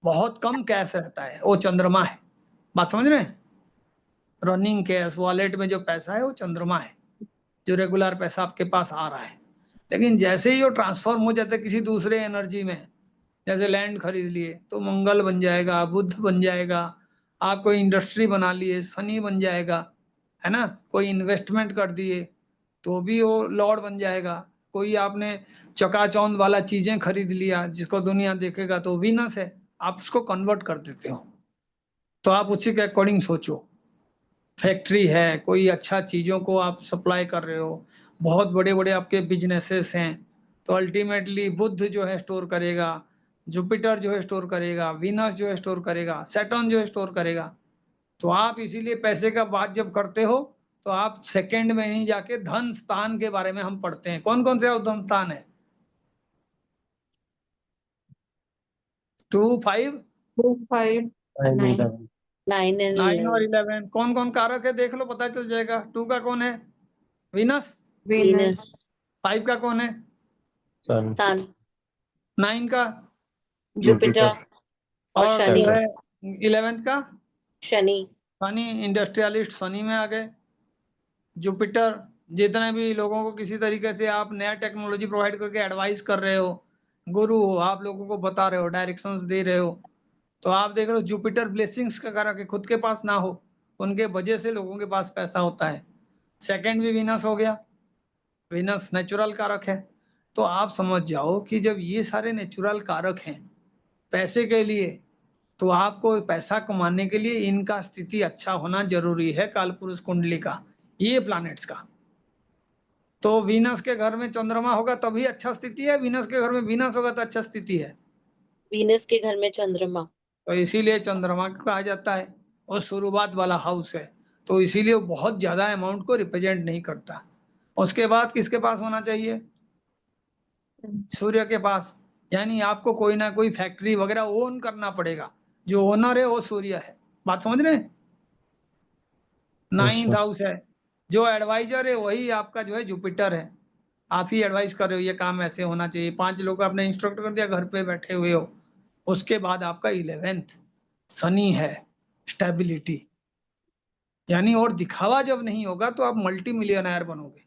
बहुत कम कैश रहता है, वो चंद्रमा है। बात समझ रहे हैं? रनिंग कैश वॉलेट में जो पैसा है वो चंद्रमा है, जो रेगुलर पैसा आपके पास आ रहा है। लेकिन जैसे ही वो ट्रांसफॉर्म हो जाता है किसी दूसरे एनर्जी में, जैसे लैंड खरीद लिए तो मंगल बन जाएगा, बुध बन जाएगा, आप कोई इंडस्ट्री बना लिए शनि बन जाएगा, है ना। कोई इन्वेस्टमेंट कर दिए तो भी वो लॉर्ड बन जाएगा। कोई आपने चकाचौंध वाला चीजें खरीद लिया जिसको दुनिया देखेगा तो वीनस है, आप उसको कन्वर्ट कर देते हो। तो आप उसी के अकॉर्डिंग सोचो। फैक्ट्री है, कोई अच्छा चीजों को आप सप्लाई कर रहे हो, बहुत बड़े बड़े आपके बिजनेसेस हैं, तो अल्टीमेटली बुध जो है स्टोर करेगा, जुपिटर जो है स्टोर करेगा, वीनस जो है स्टोर करेगा, सैटर्न जो है स्टोर करेगा। तो आप इसीलिए पैसे का बात जब करते हो तो आप सेकंड में नहीं जाके धन स्थान के बारे में हम पढ़ते हैं। कौन कौन से धन स्थान है? 2, 5, 2, 5, 9. 9 and 9 और 11. 11 कौन कौन कारक है देख लो, पता चल जाएगा। 2 का कौन है? वीनस। Venus. Venus. 5 का कौन है? Sun. Sun. 9 का। Jupiter. और और शनि. जो है 11th का शनि. शनि। इंडस्ट्रियलिस्ट शनि में आ गए। जुपिटर, जितने भी लोगों को किसी तरीके से आप नया टेक्नोलॉजी प्रोवाइड करके एडवाइस कर रहे हो, गुरु हो, आप लोगों को बता रहे हो, डायरेक्शंस दे रहे हो, तो आप देख लो जुपिटर ब्लेसिंग्स का कारक है, खुद के पास ना हो, उनके वजह से लोगों के पास पैसा होता है। सेकंड भी वीनस हो गया, वीनस नेचुरल कारक है। तो आप समझ जाओ कि जब ये सारे नेचुरल कारक हैं पैसे के लिए, तो आपको पैसा कमाने के लिए इनका स्थिति अच्छा होना जरूरी है, कालपुरुष कुंडली का, ये प्लैनेट्स का। तो वीनस के घर में चंद्रमा होगा तभी अच्छा स्थिति है, वीनस के घर में वीनस होगा तो अच्छा स्थिति है। Venus के घर में चंद्रमा. तो इसीलिए चंद्रमा को कहा जाता है, और शुरुआत वाला हाउस है, तो इसीलिए वो बहुत ज्यादा अमाउंट को रिप्रेजेंट नहीं करता। उसके बाद किसके पास होना चाहिए? सूर्य के पास। यानी आपको कोई ना कोई फैक्ट्री वगैरह ओन करना पड़ेगा, जो ओनर है वो सूर्य है। बात समझ रहे हैं? 9th हाउस है, जो एडवाइजर है वही आपका जो है जुपिटर है। आप ही एडवाइस कर रहे हो ये काम ऐसे होना चाहिए, 5 लोग आपने इंस्ट्रक्ट कर दिया, घर पे बैठे हुए हो। उसके बाद आपका 11th शनि है, स्टेबिलिटी। यानी और दिखावा जब नहीं होगा तो आप मल्टी मिलियनर बनोगे।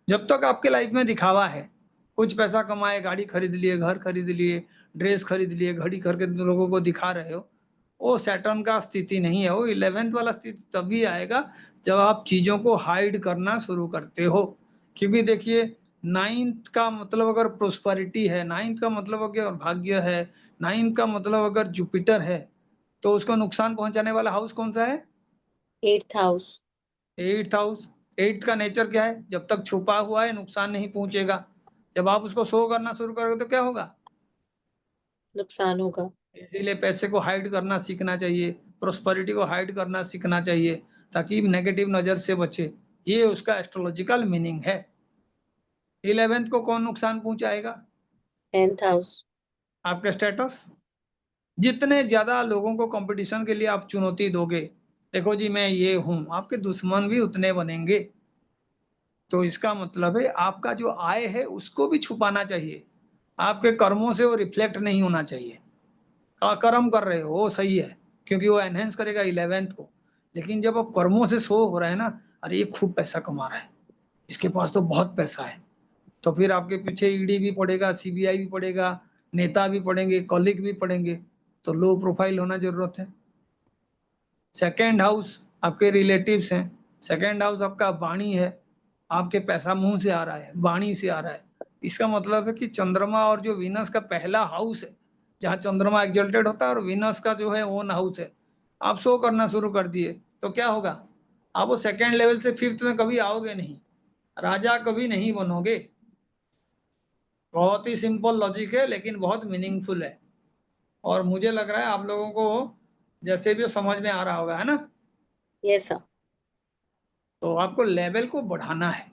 जब तक आपके लाइफ में दिखावा है, कुछ पैसा कमाए, गाड़ी खरीद लिए, घर खरीद लिए, ड्रेस खरीद लिए, घड़ी खरीद के लोगों को दिखा रहे हो, वो सैटर्न का स्थिति नहीं है। वो 11th वाला स्थिति तभी आएगा जब आप चीजों को हाइड करना शुरू करते हो। क्योंकि देखिए 9th का मतलब अगर प्रोस्पेरिटी है, 9th का मतलब अगर भाग्य है, 9th का मतलब अगर जुपिटर है, तो उसको नुकसान पहुंचाने वाला हाउस कौन सा है? 8th house. 8th house. 8th का नेचर क्या है? जब तक छुपा हुआ है नुकसान नहीं पहुंचेगा, जब आप उसको शो करना शुरू करोगे तो क्या होगा? नुकसान होगा. इसीलिए पैसे को हाइड करना सीखना चाहिए, प्रोस्पेरिटी को हाइड करना सीखना चाहिए, ताकि नेगेटिव नजर से बचे। ये उसका एस्ट्रोलॉजिकल मीनिंग है। 11th को कौन नुकसान पहुंचाएगा? 10th house. आपका स्टेटस। जितने ज्यादा लोगों को कंपटीशन के लिए आप चुनौती दोगे, देखो जी मैं ये हूं, आपके दुश्मन भी उतने बनेंगे। तो इसका मतलब है आपका जो आय है उसको भी छुपाना चाहिए, आपके कर्मों से वो रिफ्लेक्ट नहीं होना चाहिए। कर्म कर रहे हो वो सही है, क्योंकि वो एनहेंस करेगा 11th को। लेकिन जब आप कर्मों से शो हो रहा है ना, अरे ये खूब पैसा कमा रहा है, इसके पास तो बहुत पैसा है, तो फिर आपके पीछे ईडी भी पड़ेगा, सीबीआई भी पड़ेगा, नेता भी पड़ेंगे, कॉलीग भी पड़ेंगे। तो लो प्रोफाइल होना जरूरत है। सेकेंड हाउस आपके रिलेटिव्स हैं, सेकेंड हाउस आपका वाणी है, आपके पैसा मुंह से आ रहा है, वाणी से आ रहा है। इसका मतलब है कि चंद्रमा और जो वीनस का पहला हाउस है, जहाँ चंद्रमा एक्सल्टेड होता है और वीनस का जो है ओन हाउस है, आप शो करना शुरू कर दिए तो क्या होगा? आप वो सेकेंड लेवल से 5th में कभी आओगे नहीं, राजा कभी नहीं बनोगे। बहुत ही सिंपल लॉजिक है, लेकिन बहुत मीनिंगफुल है, और मुझे लग रहा है आप लोगों को जैसे भी समझ में आ रहा होगा, है ना? Yes sir. तो आपको लेवल को बढ़ाना है।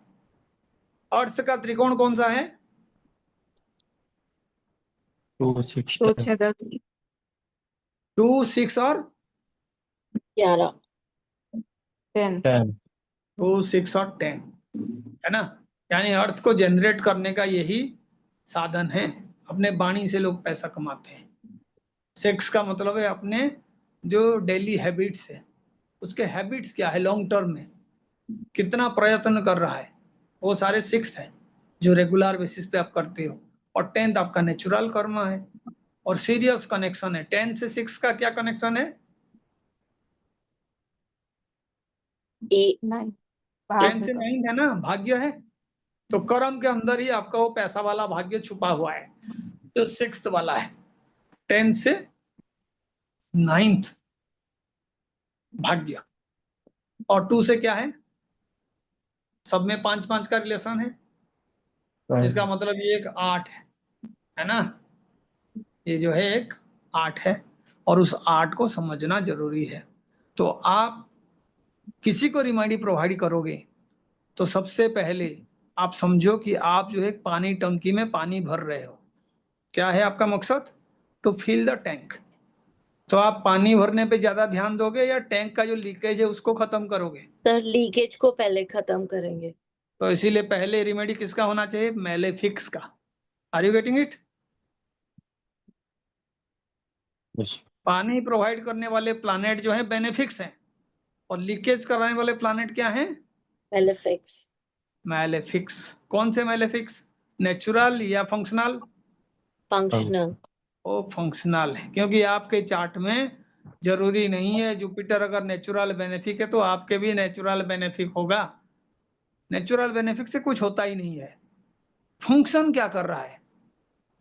अर्थ का त्रिकोण कौन सा है? 2, 6, 2, 10. 6, 10. 2, 6 और 11. 10. 10. 2, 6 और 10, है ना? यानी अर्थ को जनरेट करने का यही साधन है। अपने वाणी से लोग पैसा कमाते हैं। 6 का मतलब है अपने जो डेली हैबिट्स है, उसके हैबिट्स क्या है, लॉन्ग टर्म में कितना प्रयत्न कर रहा है, वो सारे 6th है जो रेगुलर बेसिस पे आप करते हो। और 10th आपका नेचुरल कर्म है, और सीरियस कनेक्शन है। 10 से 6 का क्या कनेक्शन है? 8. 9. 10 से 9 है ना, भाग्य है। तो कर्म के अंदर ही आपका वो पैसा वाला भाग्य छुपा हुआ है, जो 6th वाला है। 10 से 9th भाग्य, और 2 से क्या है? सब में 5-5 का रिलेशन है, इसका मतलब ये एक 8 है ना? ये जो है एक 8 है, और उस 8 को समझना जरूरी है। तो आप किसी को रिमाइंडर प्रोवाइड करोगे तो सबसे पहले आप समझो कि आप जो है पानी टंकी में पानी भर रहे हो। क्या है आपका मकसद? to fill the tank. तो आप पानी भरने पे ज्यादा ध्यान दोगे या टैंक का जो लीकेज है उसको खत्म करोगे? सर लीकेज को पहले खत्म करेंगे। तो इसीलिए पहले रेमेडी किसका होना चाहिए? मेलेफिक्स का। Are you getting it? Yes. पानी प्रोवाइड करने वाले प्लानेट जो है बेनिफिक्स हैं और लीकेज कराने वाले प्लानेट क्या हैं? मेलेफिक्स। मेलेफिक्स। कौन से मेलेफिक्स? नेचुरल या फंक्शनल? फंक्शनल। वो फंक्शनल है, क्योंकि आपके चार्ट में जरूरी नहीं है जुपिटर अगर नेचुरल बेनिफिक है तो आपके भी नेचुरल बेनिफिक होगा। नेचुरल बेनिफिक से कुछ होता ही नहीं है। फंक्शन क्या कर रहा है?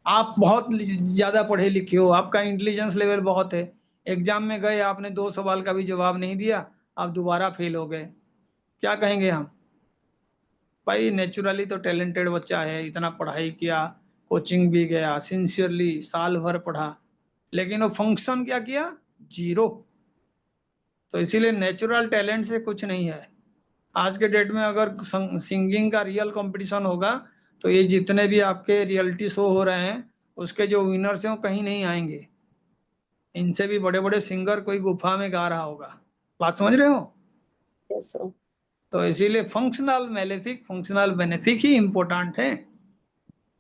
आप बहुत ज्यादा पढ़े लिखे हो, आपका इंटेलिजेंस लेवल बहुत है, एग्जाम में गए आपने 2 सवाल का भी जवाब नहीं दिया, आप दोबारा फेल हो गए, क्या कहेंगे हम? भाई नेचुरली तो टैलेंटेड बच्चा है, इतना पढ़ाई किया, कोचिंग भी गया, सिंसियरली साल भर पढ़ा, लेकिन वो फंक्शन क्या किया? 0। तो इसीलिए नेचुरल टैलेंट से कुछ नहीं है। आज के डेट में अगर सिंगिंग का रियल कंपटीशन होगा तो ये जितने भी आपके रियलिटी शो हो रहे हैं उसके जो विनर्स हैं वो कहीं नहीं आएंगे। इनसे भी बड़े बड़े सिंगर कोई गुफा में गा रहा होगा। बात समझ रहे हो? Yes sir. तो इसीलिए फंक्शनल मेलेफिक, फंक्शनल बेनिफिक ही इंपॉर्टेंट है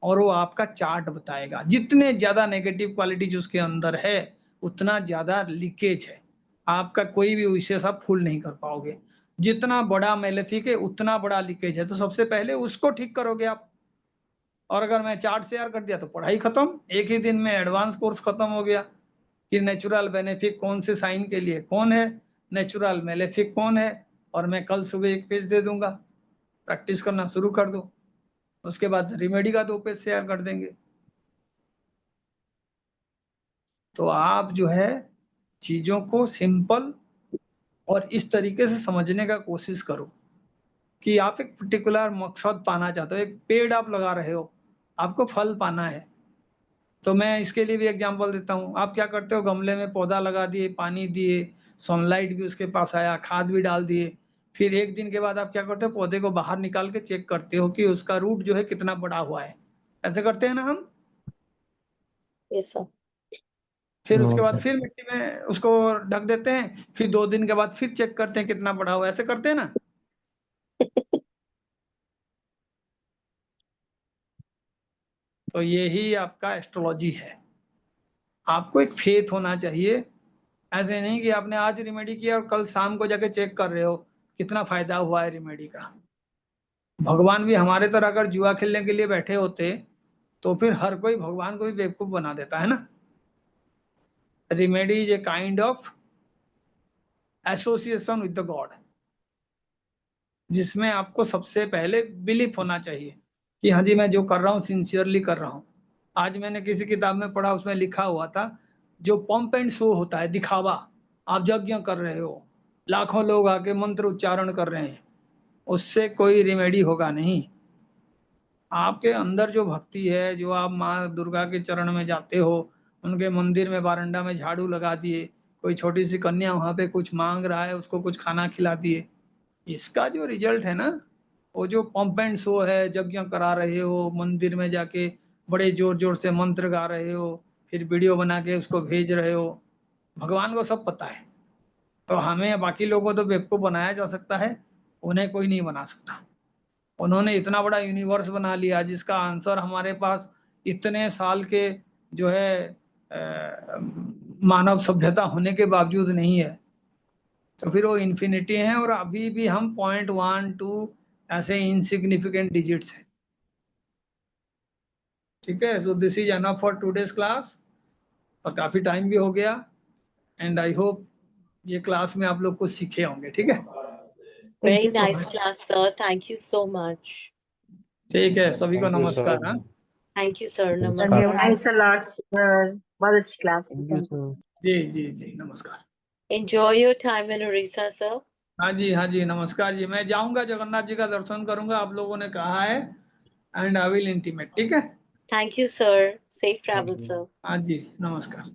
और वो आपका चार्ट बताएगा। जितने ज्यादा नेगेटिव क्वालिटीज उसके अंदर है उतना ज्यादा लीकेज है, आपका कोई भी विशेष आप फुल नहीं कर पाओगे। जितना बड़ा मेलेफिक है उतना बड़ा लीकेज है, तो सबसे पहले उसको ठीक करोगे आप। और अगर मैं चार्ट शेयर कर दिया तो पढ़ाई खत्म, एक ही दिन में एडवांस कोर्स खत्म हो गया कि नेचुरल बेनिफिक कौन से साइन के लिए कौन है, नेचुरल मेलेफिक कौन है, और मैं कल सुबह एक पेज दे दूंगा, प्रैक्टिस करना शुरू कर दो, उसके बाद रेमेडी का 2 पेज शेयर कर देंगे। तो आप जो है चीजों को सिंपल और इस तरीके से समझने का कोशिश करो कि आप एक पर्टिकुलर मकसद पाना चाहते हो। एक पेड़ आप लगा रहे हो, आपको फल पाना है, तो मैं इसके लिए भी एग्जांपल देता हूँ। आप क्या करते हो? गमले में पौधा लगा दिए, पानी दिए, सनलाइट भी उसके पास आया, खाद भी डाल दिए, फिर एक दिन के बाद आप क्या करते हो? पौधे को बाहर निकाल के चेक करते हो कि उसका रूट जो है कितना बड़ा हुआ है। ऐसे करते हैं ना हम? Yes sir. फिर उसके No, बाद sir. फिर मिट्टी में उसको ढक देते हैं, फिर 2 दिन के बाद फिर चेक करते हैं कितना बड़ा हुआ है। ऐसे करते हैं ना? तो यही आपका एस्ट्रोलॉजी है। आपको एक फेथ होना चाहिए। ऐसे नहीं कि आपने आज रेमेडी किया और कल शाम को जाके चेक कर रहे हो कितना फायदा हुआ है रेमेडी का। भगवान भी हमारे तरह अगर जुआ खेलने के लिए बैठे होते तो फिर हर कोई भगवान को भी बेवकूफ बना देता है ना। Remedy is a kind of association with the God, जिसमें आपको सबसे पहले बिलीफ होना चाहिए कि हाँ जी मैं जो कर रहा हूँ सिंसियरली कर रहा हूँ। आज मैंने किसी किताब में पढ़ा, उसमें लिखा हुआ था जो पंप एंड शो होता है, दिखावा, आप यज्ञ कर रहे हो, लाखों लोग आके मंत्र उच्चारण कर रहे हैं, उससे कोई रेमेडी होगा नहीं। आपके अंदर जो भक्ति है, जो आप माँ दुर्गा के चरण में जाते हो, उनके मंदिर में बारंडा में झाड़ू लगा दिए, कोई छोटी सी कन्या वहां पे कुछ मांग रहा है उसको कुछ खाना खिला दिए, इसका जो रिजल्ट है ना, वो जो पंप एंड शो है, यज्ञ करा रहे हो, मंदिर में जाके बड़े जोर जोर से मंत्र गा रहे हो, फिर वीडियो बना के उसको भेज रहे हो, भगवान को सब पता है। तो हमें बाकी लोगों को तो बेवकूफ बनाया जा सकता है, उन्हें कोई नहीं बना सकता। उन्होंने इतना बड़ा यूनिवर्स बना लिया जिसका आंसर हमारे पास इतने साल के जो है मानव सभ्यता होने के बावजूद नहीं है। तो फिर वो इन्फिनिटी है और अभी भी हम 0.12 ऐसे इनसिग्निफिकेंट डिजिट्स हैं। ठीक है, so this is enough for today's class, और काफी टाइम भी हो गया, एंड आई होप ये क्लास में आप लोग कुछ सीखे होंगे। ठीक है, very you so nice much. Class sir, thank you so much. ठीक है, सभी को Thank you, नमस्कार। sir. हाँ थैंक यू सर, नमस्कार। नमस्कार। धन्यवाद। Thanks a lot, sir. बहुत अच्छी क्लास Thank you, sir. जी जी जी, नमस्कार। Enjoy your time in Orissa sir. हाँ जी, हाँ जी, नमस्कार जी। मैं जाऊंगा, जगन्नाथ जी का दर्शन करूंगा, आप लोगों ने कहा है, एंड आई विल इंटीमेट। ठीक है, thank you sir, safe travel Thank you. Sir. हाँ जी, नमस्कार।